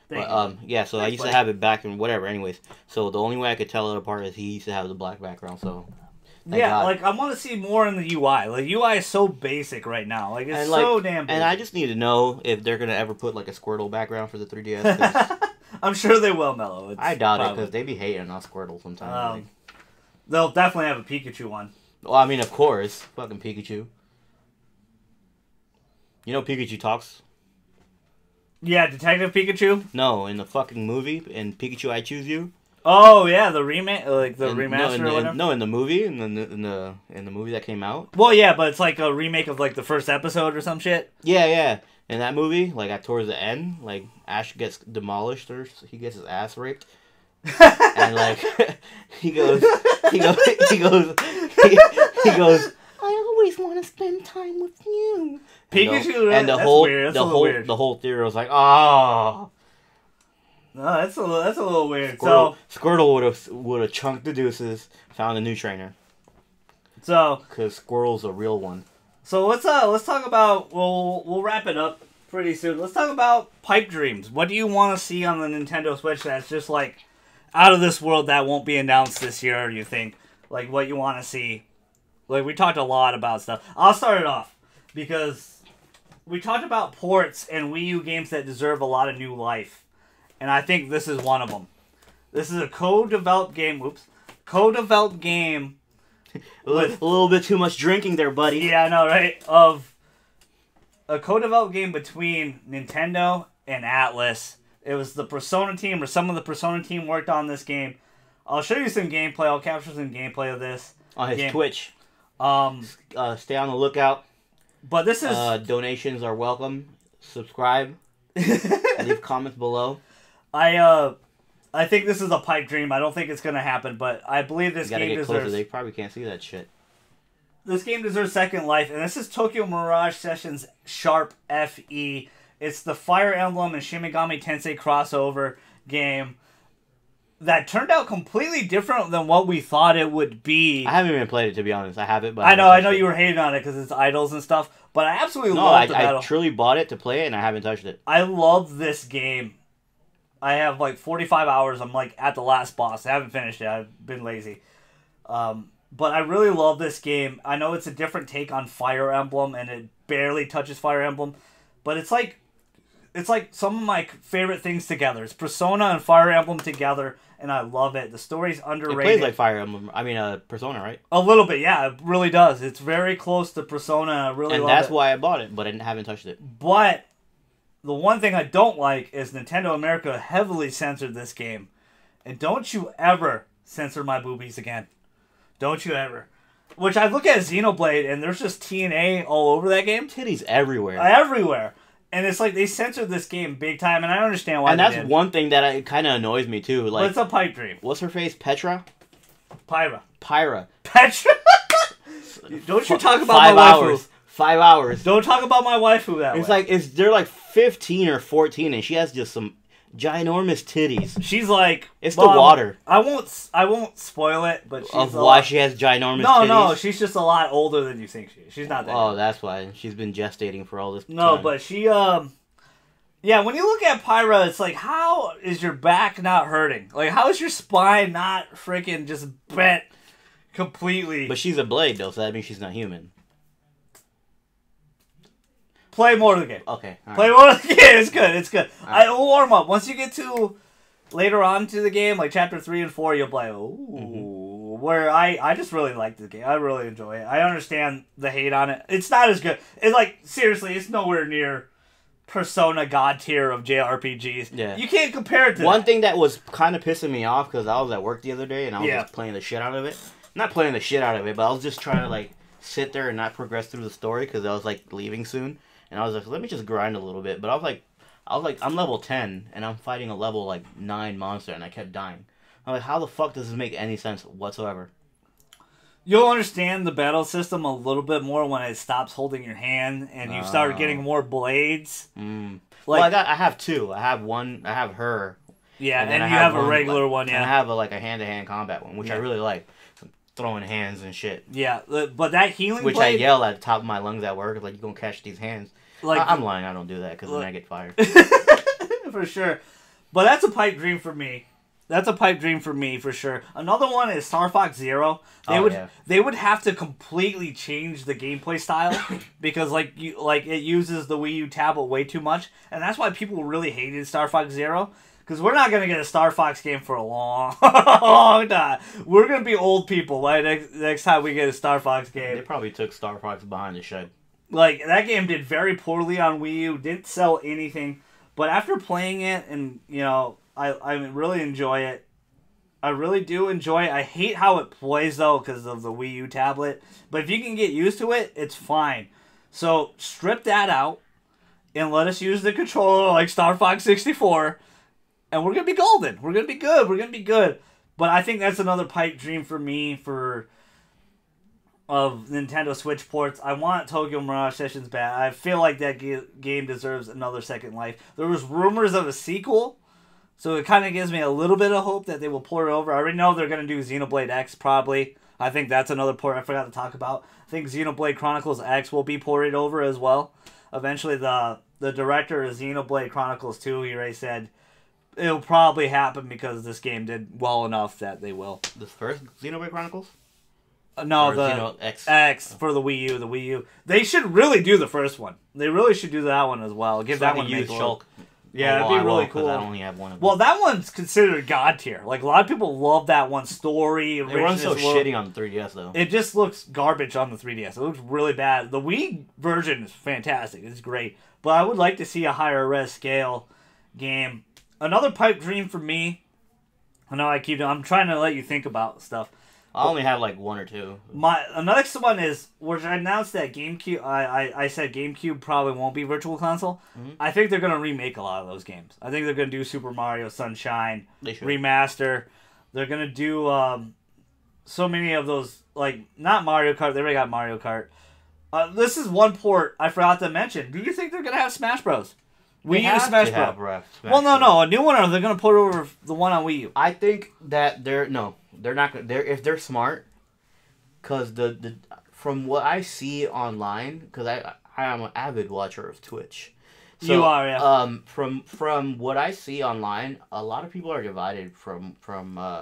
Yeah, so I used to have it back and whatever. Anyways, so the only way I could tell it apart is he used to have the black background. So. Like I want to see more in the UI. Like UI is so basic right now. Like it's so damn basic. And I just need to know if they're gonna ever put like a Squirtle background for the 3DS. I'm sure they will, Mello. I doubt it because they be hating on Squirtle sometimes. They'll definitely have a Pikachu one. Well, I mean, of course, fucking Pikachu. You know Pikachu talks. Yeah, Detective Pikachu. No, in the fucking movie, in Pikachu I Choose You. Oh yeah, the remake, like the remaster or whatever. No, in the movie, in the movie that came out. Well, yeah, but it's like a remake of like the first episode or some shit. Yeah. In that movie, like towards the end, like Ash gets demolished or he gets his ass raped, and like he goes. I always want to spend time with you. Pikachu, and the whole theory was like, oh. No, that's a little weird. Squirtle would have chunked the deuces, found a new trainer. So, because Squirtle's a real one. So let's talk about. We'll wrap it up pretty soon. Let's talk about pipe dreams. What do you want to see on the Nintendo Switch that's just like out of this world that won't be announced this year? You think like what you want to see Like, we talked a lot about stuff. I'll start it off, because we talked about ports and Wii U games that deserve a lot of new life. And I think this is one of them. This is a co-developed game. Whoops. Co-developed game. With a little bit too much drinking there, buddy. Yeah, I know, right? Of a co-developed game between Nintendo and Atlas. It was the Persona team, or some of the Persona team worked on this game. I'll show you some gameplay. I'll capture some gameplay of this. On his game. Twitch. Stay on the lookout. But this is... donations are welcome. Subscribe. Leave comments below. I think this is a pipe dream. I don't think it's going to happen, but I believe this game deserves... Closer. They probably can't see that shit. This game deserves second life, and this is Tokyo Mirage Sessions Sharp FE. It's the Fire Emblem and Shin Megami Tensei crossover game that turned out completely different than what we thought it would be. I haven't even played it, to be honest. I have it, but I know you were hating on it because it's idols and stuff, but I absolutely love it. I truly bought it to play it, and I haven't touched it. I love this game. I have like 45 hours. I'm like at the last boss. I haven't finished it. I've been lazy. But I really love this game. I know it's a different take on Fire Emblem, and it barely touches Fire Emblem, but it's like some of my favorite things together. It's Persona and Fire Emblem together, and I love it. The story's underrated. It plays like Fire Emblem. I mean, Persona, right? A little bit, yeah. It really does. It's very close to Persona. I really love it. And that's why I bought it, but I haven't touched it. But the one thing I don't like is Nintendo America heavily censored this game. And don't you ever censor my boobies again. Don't you ever. Which I look at Xenoblade, and there's just TNA all over that game. Titties everywhere. Everywhere. And it's like they censored this game big time, and I understand why. And that's one thing that kind of annoys me too. Like, but it's a pipe dream. What's her face? Petra? Pyra. Petra. Don't you talk about my waifu. 5 hours. Don't talk about my waifu that way. It's like they're like 15 or 14, and she has just some ginormous titties. She's like, it's the water. I won't spoil it, but she's why she has ginormous titties. No, she's just a lot older than you think she is. She's not that. Oh, that's why she's been gestating for all this. No, time. But she yeah. When you look at Pyra, it's like, how is your back not hurting? Like, how is your spine not freaking just bent completely? But she's a blade though, so that means she's not human. Play more of the game. Okay. Play more of the game. It's good. It's good. Right. Will warm up. Once you get to later on to the game, like chapter 3 and 4, you'll play. Ooh. Where I just really like the game. I really enjoy it. I understand the hate on it. It's not as good. It's like, seriously, it's nowhere near Persona God tier of JRPGs. Yeah. You can't compare it to One thing that was kind of pissing me off, because I was at work the other day, and I was just playing the shit out of it. Not playing the shit out of it, but I was just trying to, like, sit there and not progress through the story, because I was, like, leaving soon. And I was like, let me just grind a little bit. But I was like, I'm level 10, and I'm fighting a level, like, 9 monster, and I kept dying. I'm like, how the fuck does this make any sense whatsoever? You'll understand the battle system a little bit more when it stops holding your hand, and you start getting more blades. Like, well, I have two. I have one, I have her. Yeah, and you have a regular one, yeah. And I have a hand-to-hand combat one, which I really like. Throwing hands and shit. Yeah, but that healing Which blade... I yell at the top of my lungs at work, like, you gonna catch these hands. Like, I'm lying, I don't do that, because then I get fired. For sure. But that's a pipe dream for me. That's a pipe dream for me, for sure. Another one is Star Fox Zero. They would have to completely change the gameplay style, because it uses the Wii U tablet way too much, and that's why people really hated Star Fox Zero. Because we're not going to get a Star Fox game for a long, long time. We're going to be old people next time we get a Star Fox game. They probably took Star Fox behind the shed. Like, that game did very poorly on Wii U. Didn't sell anything. But after playing it, and, you know, I really enjoy it. I really do enjoy it. I hate how it plays, though, because of the Wii U tablet. But if you can get used to it, it's fine. So, strip that out, and let us use the controller like Star Fox 64. And we're going to be golden. We're going to be good. We're going to be good. But I think that's another pipe dream for me of Nintendo Switch ports. I want Tokyo Mirage Sessions bad. I feel like that game deserves another second life. There was rumors of a sequel, so it kind of gives me a little bit of hope that they will port it over. I already know they're going to do Xenoblade X, probably. I think that's another port I forgot to talk about. I think Xenoblade Chronicles X will be ported over as well. Eventually, the director of Xenoblade Chronicles 2, he already said... It'll probably happen because this game did well enough that they will. The first Xenoblade Chronicles? No, Or the Xeno X. X for the Wii U. The Wii U. They should really do the first one. They really should do that one as well. Give So that I one can a use make Shulk. Yeah, Oh, that'd be I really won't, 'cause cool. I only have one of them. Well, that one's considered god tier. Like a lot of people love that one story. It runs so look. shitty on the 3DS though. It just looks garbage on the 3DS. It looks really bad. The Wii version is fantastic. It's great. But I would like to see a higher res scale game. Another pipe dream for me. I know I'm trying to let you think about stuff. I only have like one or two. Next one is which I announced that GameCube. I said GameCube probably won't be Virtual Console. Mm-hmm. I think they're gonna remake a lot of those games. I think they're gonna do Super Mario Sunshine They should. remaster. They're gonna do so many of those, like not Mario Kart. They already got Mario Kart. This is one port I forgot to mention. Do you think they're gonna have Smash Bros? Wii U Smash Bros. Well, no, a new one, or they're gonna put over the one on Wii U. I think that they're not gonna. If they're smart, because the from what I see online, because I am an avid watcher of Twitch. So, You are, yeah. From what I see online, a lot of people are divided from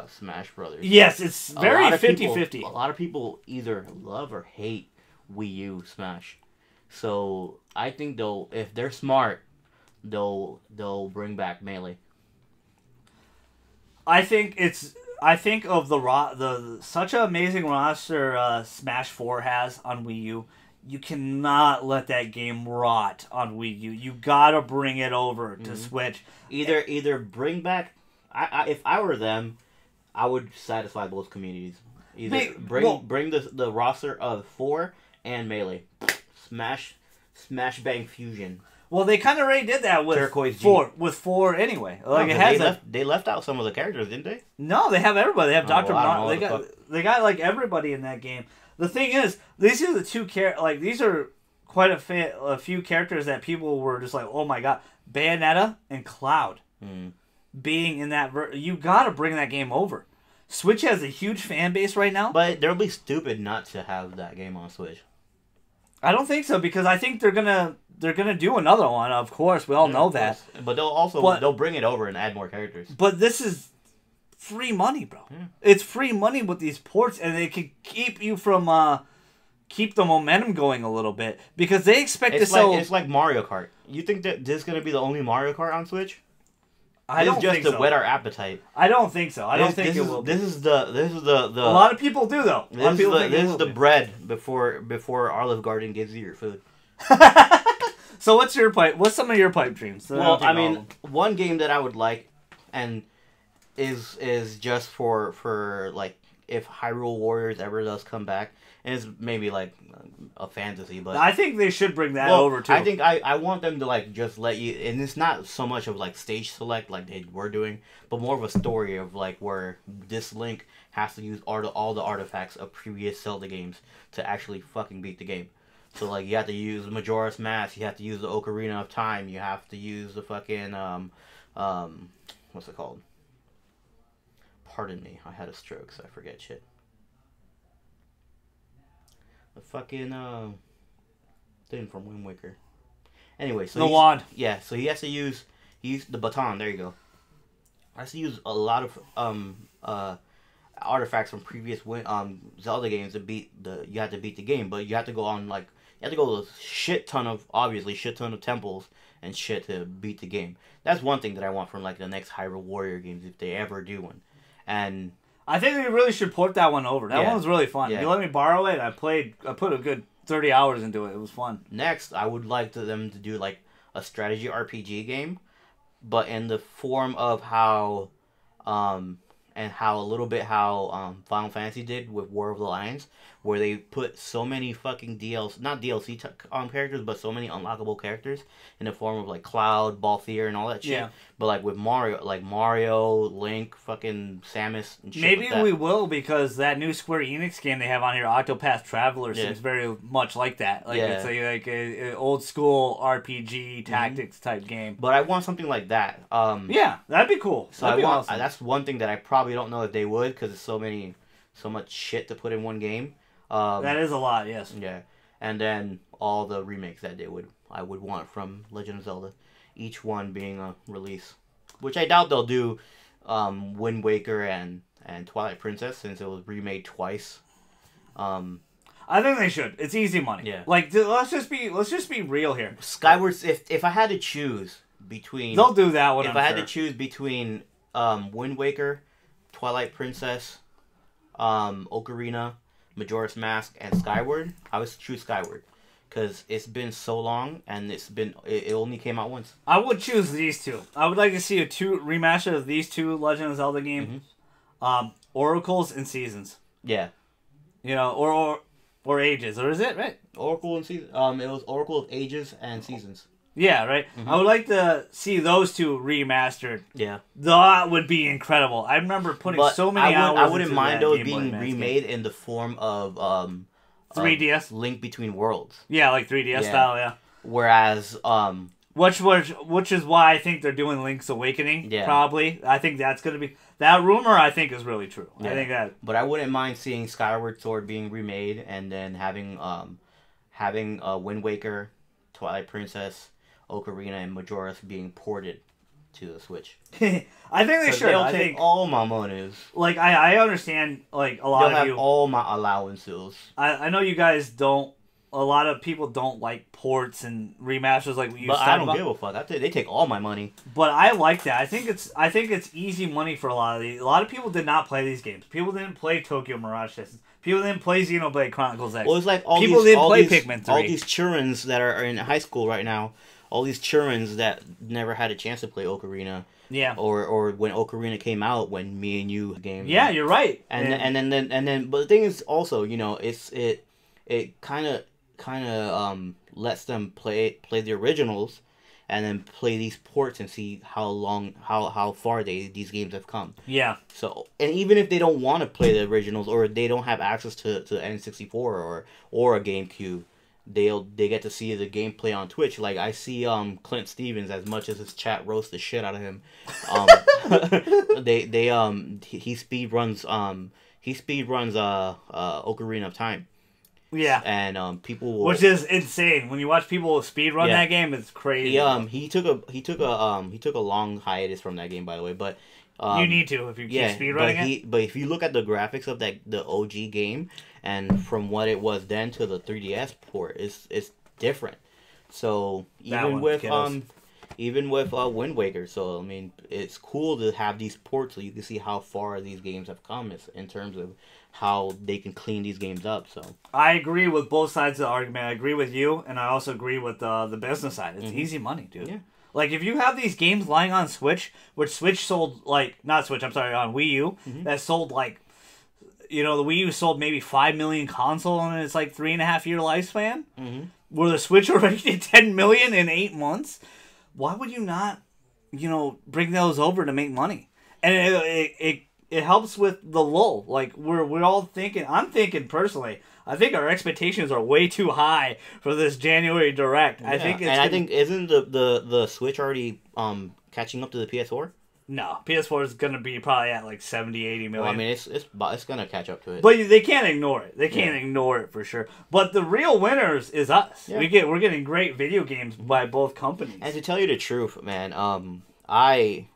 Smash Brothers. Yes, it's very 50-50. A lot of people either love or hate Wii U Smash. So I think if they're smart, they'll bring back Melee. I think of the such an amazing roster Smash 4 has on Wii U. You cannot let that game rot on Wii U. You gotta bring it over to Switch. Either bring back. If I were them, I would satisfy both communities. Either bring the roster of 4 and Melee. Smash Bang Fusion. Well, they kind of already did that with Turquoise G. 4. With 4 anyway. Like No, it has they left out some of the characters, didn't they? No, they have everybody. They have Dr. well, I don't Mario. know They got like everybody in that game. The thing is, these are the two these are quite a few characters that people were just like, oh my god, Bayonetta and Cloud being in that. You gotta bring that game over. Switch has a huge fan base right now, But they'll be stupid not to have that game on Switch. I don't think so because I think they're gonna do another one. Of course, we all know that. But they'll bring it over and add more characters. But this is free money, bro. Yeah. It's free money with these ports, and they can keep you from keep the momentum going a little bit because they expect to sell. It's like Mario Kart. You think that this is gonna be the only Mario Kart on Switch? I don't just think to so. whet our appetite. I don't think so. I don't think it will. This is the A lot of people do though. This is the bread before Olive Garden gives you your food. So what's your pipe? What's some of your pipe dreams? Well, I mean, one game that I would like, and is just for like if Hyrule Warriors ever does come back, and it's maybe like a fantasy, but I think they should bring that over too. I think I want them to like just let you, and it's not so much of like stage select like they were doing, but more of a story of like where this Link has to use all the artifacts of previous Zelda games to actually fucking beat the game. So like you have to use Majora's Mask, you have to use the Ocarina of Time, you have to use the fucking what's it called? Pardon me, I had a stroke, so I forget shit. The fucking thing from Wind Waker. Anyway, so the wand. Yeah, so he has to use the baton. There you go. Has to use a lot of artifacts from previous Zelda games to beat the. You have to beat the game, but you have to go on like you have to go to a shit ton of temples and shit to beat the game. That's one thing that I want from like the next Hyrule Warrior games if they ever do one. And I think they really should port that one over. That one was really fun. Yeah. You let me borrow it. I put a good 30 hours into it. It was fun. next, I would like them to do like a strategy RPG game, but in the form of how Final Fantasy did with War of the Lions, where they put so many fucking not DLC characters, but so many unlockable characters in the form of like Cloud, Balthier, and all that shit. Yeah. But like with Mario, Link, fucking Samus, and shit. Maybe like that. we will because that new Square Enix game they have on here, Octopath Traveler, seems very much like that. Like it's a old school RPG tactics type game. But I want something like that. Yeah, that'd be cool. So That'd be awesome. that's one thing that I probably don't know if they would because it's so much shit to put in one game. That is a lot, yes. Yeah, and then all the remakes that I would want from Legend of Zelda, each one being a release, which I doubt they'll do. Wind Waker and Twilight Princess since it was remade twice. I think they should. It's easy money. Yeah. Like, let's just be real here. Skyward. If I had to choose between, they'll do that one. If I had to choose between Wind Waker, Twilight Princess, Ocarina, Majora's Mask, and Skyward, I would choose Skyward. Because it's been so long, and it only came out once. I would choose these two. I would like to see a remaster of these two Legend of Zelda games. Oracles and Seasons. Yeah. You know, or Ages, or is it right? Oracle and Seasons. It was Oracle of Ages and Seasons. Yeah, right. I would like to see those two remastered. Yeah. That would be incredible. I remember putting so many hours. I wouldn't mind those being remade in the form of 3DS Link Between Worlds. Yeah, like 3DS style. Yeah. Whereas which is why I think they're doing Link's Awakening. Yeah. Probably. I think that's gonna be that rumor. I think is really true. Yeah. I think that. But I wouldn't mind seeing Skyward Sword being remade and then having Wind Waker, Twilight Princess, Ocarina, and Majora's being ported to the Switch. I think they should. They'll take all my monies. Like I understand. Like a lot of you. All my allowances. I know you guys don't. A lot of people don't like ports and remasters like we used to. But I don't give a fuck. They take all my money. But I like that. I think it's easy money for a lot of these. A lot of people did not play these games. People didn't play Tokyo Mirage Sessions. People didn't play Xenoblade Chronicles X. Well, it's like people didn't play Pikmin 3. All these churns that are in high school right now. All these churns that never had a chance to play Ocarina. Yeah. Or when Ocarina came out, when me and you game. Yeah, you're right. And then but the thing is also, you know, it kind of lets them play the originals and then play these ports and see how far these games have come. Yeah. So, and even if they don't want to play the originals or they don't have access to N64 or a GameCube, they get to see the gameplay on Twitch. Like I see Clint Stevens, as much as his chat roasts the shit out of him, he speed runs Ocarina of Time. Yeah, and people will, which is insane. When you watch people speed run that game, it's crazy. He took a long hiatus from that game, by the way. But you need to if you keep speed running it. But if you look at the graphics of the OG game, and from what it was then to the 3DS port, it's different. So even with Wind Waker, so I mean, it's cool to have these ports so you can see how far these games have come in terms of how they can clean these games up. So I agree with both sides of the argument. I agree with you, and I also agree with the business side. It's easy money, dude. Yeah. Like if you have these games lying on Switch, which Switch sold on Wii U, that sold like, you know, the Wii U sold maybe 5 million console in its like 3.5 year lifespan. Where the Switch already did 10 million in 8 months. Why would you not, you know, bring those over to make money? And it helps with the lull. Like we're all thinking. I'm thinking personally. I think our expectations are way too high for this January Direct. Yeah. I think isn't the Switch already catching up to the PS4? No, PS4 is gonna be probably at like 70, 80 million. Well, I mean, it's gonna catch up to it. But they can't ignore it. They can't ignore it for sure. But the real winners is us. Yeah. We're getting great video games by both companies. And to tell you the truth, man, I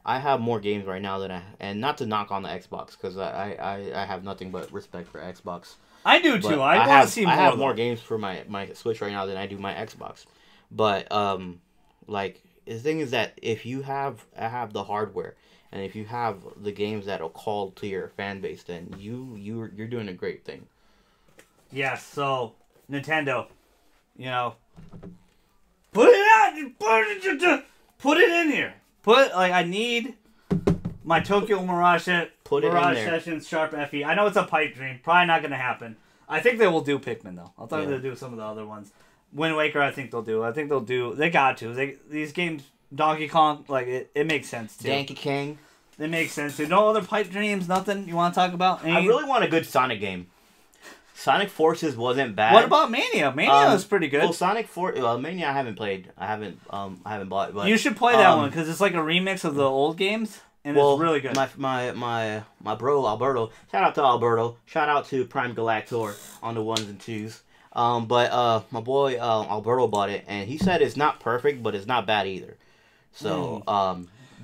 have more games right now and not to knock on the Xbox, because I have nothing but respect for Xbox. I do too. I want to see more. I have more games for my Switch right now than I do my Xbox. But like the thing is that if you have the hardware and if you have the games that'll call to your fan base, then you're doing a great thing. Yes. So Nintendo, you know, put it out. Put it in here. I need my Tokyo Mirage Sessions Sharp FE. I know it's a pipe dream. Probably not going to happen. I think they will do Pikmin, though. I'll they'll do some of the other ones. Wind Waker, I think they'll do. They got to. These games, Donkey Kong, like, it makes sense, too. Donkey Kong. It makes sense, too. No other pipe dreams, nothing you want to talk about? I really want a good Sonic game. Sonic Forces wasn't bad. What about Mania? Mania was pretty good. Well, Mania I haven't played. I haven't bought. But you should play that one because it's like a remix of the old games, and it's really good. My bro Alberto. Shout out to Alberto. Shout out to Prime Galactor on the 1s and 2s. But my boy Alberto bought it, and he said it's not perfect, but it's not bad either. So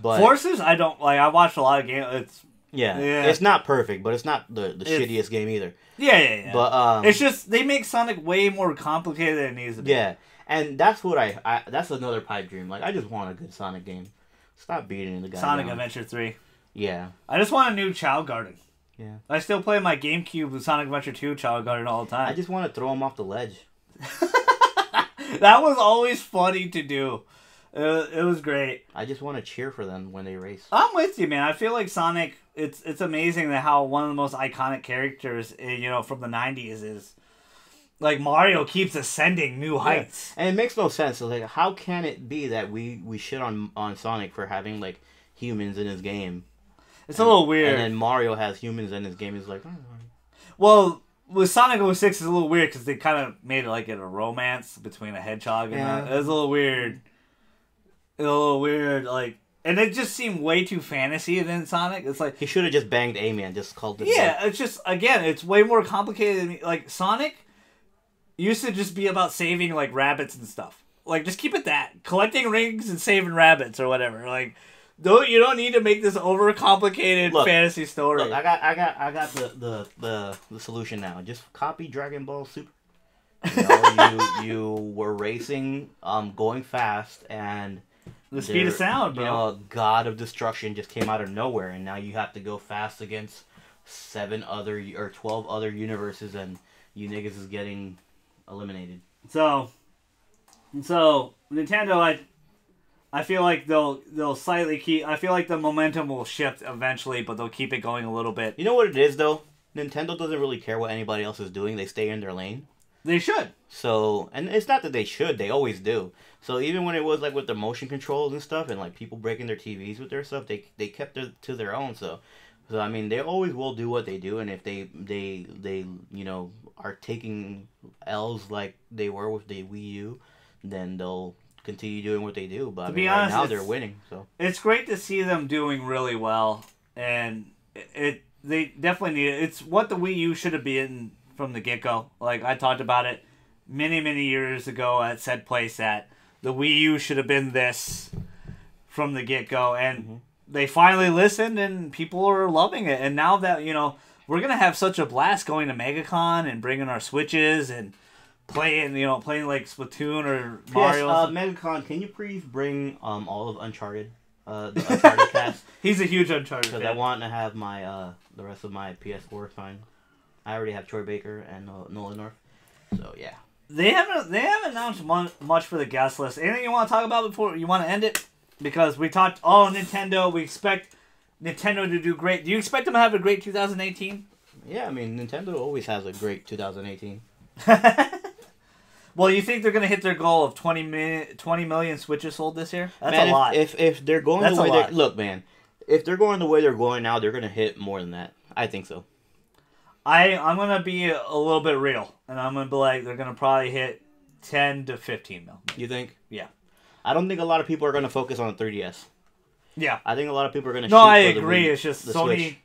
but Forces, I don't like. I watched a lot of games. Yeah. Yeah. It's not perfect, but it's not the shittiest game either. Yeah. But it's just they make Sonic way more complicated than it needs to be. Yeah, and that's what I that's another pipe dream. Like, I just want a good Sonic game. Stop beating the guy Sonic down. Adventure 3. Yeah. I just want a new Child Garden. Yeah. I still play my GameCube with Sonic Adventure 2 Child Garden all the time. I just want to throw him off the ledge. That was always funny to do. It was great. I just want to cheer for them when they race. I'm with you, man. I feel like Sonic. It's amazing that how one of the most iconic characters, from the '90s is. Like, Mario keeps ascending new heights. Yeah. And it makes no sense. So, like, how can it be that we shit on Sonic for having, like, humans in his game? It's a little weird. And then Mario has humans in his game. He's like, oh. Well, with Sonic 06, it's a little weird because they kind of made it like a romance between a hedgehog and it was a little weird. Like, and it just seemed way too fantasy than Sonic. It's like he should have just banged Amy and just called it. Yeah, it's just, again, it's way more complicated than, like, Sonic used to just be about saving, like, rabbits and stuff. Like, just keep it that. Collecting rings and saving rabbits or whatever. Like, you don't need to make this overcomplicated fantasy story. Look, I got the solution now. Just copy Dragon Ball Super. You were racing, going fast, and the speed of sound, bro. A god of destruction just came out of nowhere, and now you have to go fast against 12 other universes, and you niggas is getting eliminated. So Nintendo, I feel like they'll slightly keep. I feel like the momentum will shift eventually, but they'll keep it going a little bit. You know what it is though? Nintendo doesn't really care what anybody else is doing. They stay in their lane. They should. So, and it's not that they should. They always do. So even when it was like with their motion controls and stuff, and like people breaking their TVs with their stuff, they kept it to their own. So I mean, they always will do what they do, and if they are taking L's like they were with the Wii U, then they'll continue doing what they do. But to be honest, right now they're winning. So it's great to see them doing really well, and they definitely need it. It's what the Wii U should have been from the get-go. Like, I talked about it many years ago at said place that the Wii U should have been this from the get-go, and they finally listened, and people are loving it. And now that, we're going to have such a blast going to MegaCon and bringing our Switches and playing like Splatoon or Mario. MegaCon, can you please bring all of Uncharted? The Uncharted cast? He's a huge Uncharted fan. Because I want to have my the rest of my PS4 fine. I already have Troy Baker and Nolan North. So, yeah. They haven't announced much for the guest list. Anything you want to talk about before you want to end it? Because we talked Nintendo. We expect Nintendo to do great. Do you expect them to have a great 2018? Yeah, I mean, Nintendo always has a great 2018. Well, you think they're going to hit their goal of 20 million Switches sold this year? That's a lot. If they're going the way they look, man, if they're going the way they're going now, they're going to hit more than that. I think so. I'm going to be a little bit real, and I'm going to be like, they're going to probably hit 10 to 15 mil. You think? Yeah. I don't think a lot of people are going to focus on the 3DS. Yeah. I think a lot of people are going to No, I agree. It's just Sony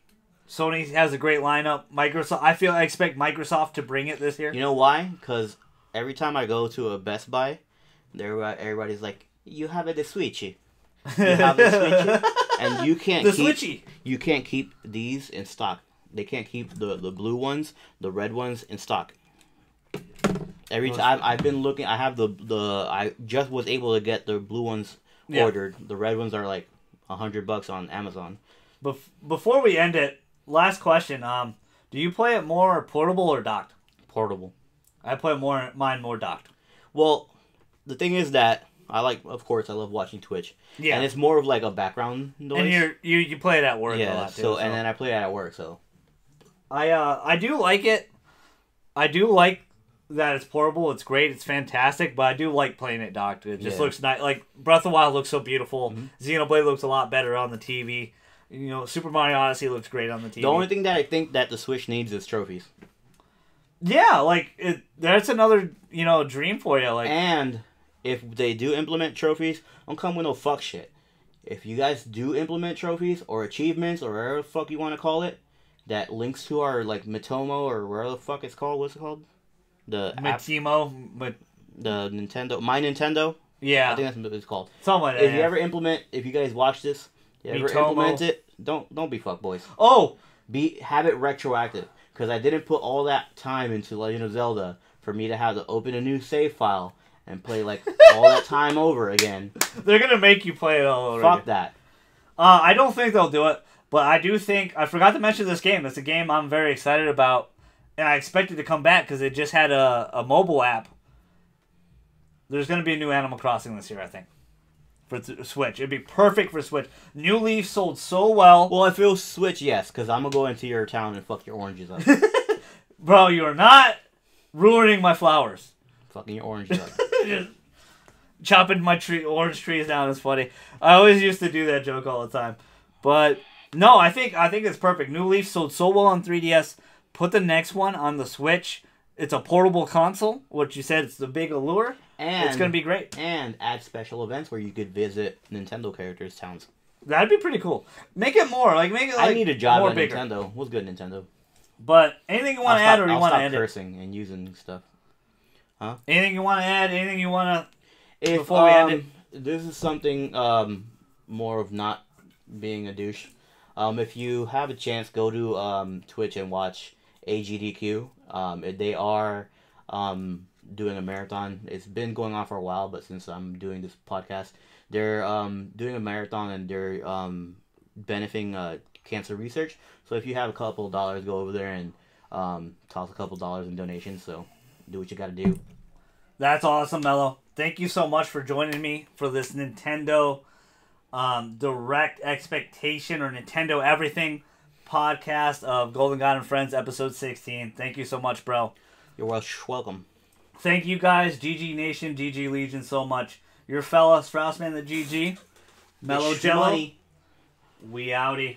Switch. has a great lineup. Microsoft, I expect Microsoft to bring it this year. You know why? Because every time I go to a Best Buy, everybody's like, you have the Switchy. You have the Switchy? And you can't keep these in stock. They can't keep the blue ones, the red ones in stock. Every time I've been looking, I have I just was able to get the blue ones ordered. The red ones are like $100 on Amazon. Before we end it, last question. Do you play it more portable or docked? Portable. I play mine more docked. Well, the thing is that I love watching Twitch. Yeah. And it's more of like a background noise. And you play it at work a lot too. So and then I play it at work, so I do like it. I do like that it's portable. It's great. It's fantastic. But I do like playing it docked. It just looks nice. Like Breath of the Wild looks so beautiful. Mm-hmm. Xenoblade looks a lot better on the TV. Super Mario Odyssey looks great on the TV. The only thing that I think that the Switch needs is trophies. Yeah, that's another dream for you. And if they do implement trophies, don't come with no fuck shit. If you guys do implement trophies or achievements or whatever the fuck you want to call it, that links to our Mitomo or whatever the fuck it's called. What's it called? The Mitimo, the Nintendo, My Nintendo. Yeah, I think that's what it's called. Something like that. If you guys watch this, You ever Mitomo. implement it? Don't be fuckboys. Oh! Have it retroactive. Because I didn't put all that time into Legend of Zelda for me to have to open a new save file and play like all that time over again. They're gonna make you play it all over Fuck again. that. I don't think they'll do it, but I do think... I forgot to mention this game. It's a game I'm very excited about, and I expect it to come back because it just had a mobile app. There's going to be a new Animal Crossing this year, I think, for Switch. It'd be perfect for Switch. New Leaf sold so well. Well, if it'll Switch, yes, because I'm going to go into your town and fuck your oranges up. Bro, you're not ruining my flowers. Fucking your oranges up. Just chopping my orange trees down is funny. I always used to do that joke all the time. But, no, I think it's perfect. New Leaf sold so well on 3DS. Put the next one on the Switch. It's a portable console, which you said it's the big allure. And it's going to be great. And add special events where you could visit Nintendo characters' towns. That'd be pretty cool. Make it more. Make it I need a job more at bigger. Nintendo. What's good, Nintendo? But anything you want to add or you want to end cursing and using stuff. Huh? Anything you want to add? Anything you want to... Before we end it? This is something more of not being a douche. If you have a chance, go to Twitch and watch AGDQ. They are doing a marathon. It's been going on for a while, but since I'm doing this podcast, they're doing a marathon and they're benefiting cancer research. So if you have a couple of dollars, go over there and toss a couple of dollars in donations. So do what you got to do. That's awesome, Mello. Thank you so much for joining me for this Nintendo Direct Expectation or Nintendo Everything podcast of Golden God and Friends, episode 16. Thank you so much, bro. You're welcome. Thank you guys, GG Nation, GG Legion, so much. Your fella, Straussman, the GG. Mellow Jello. We outie.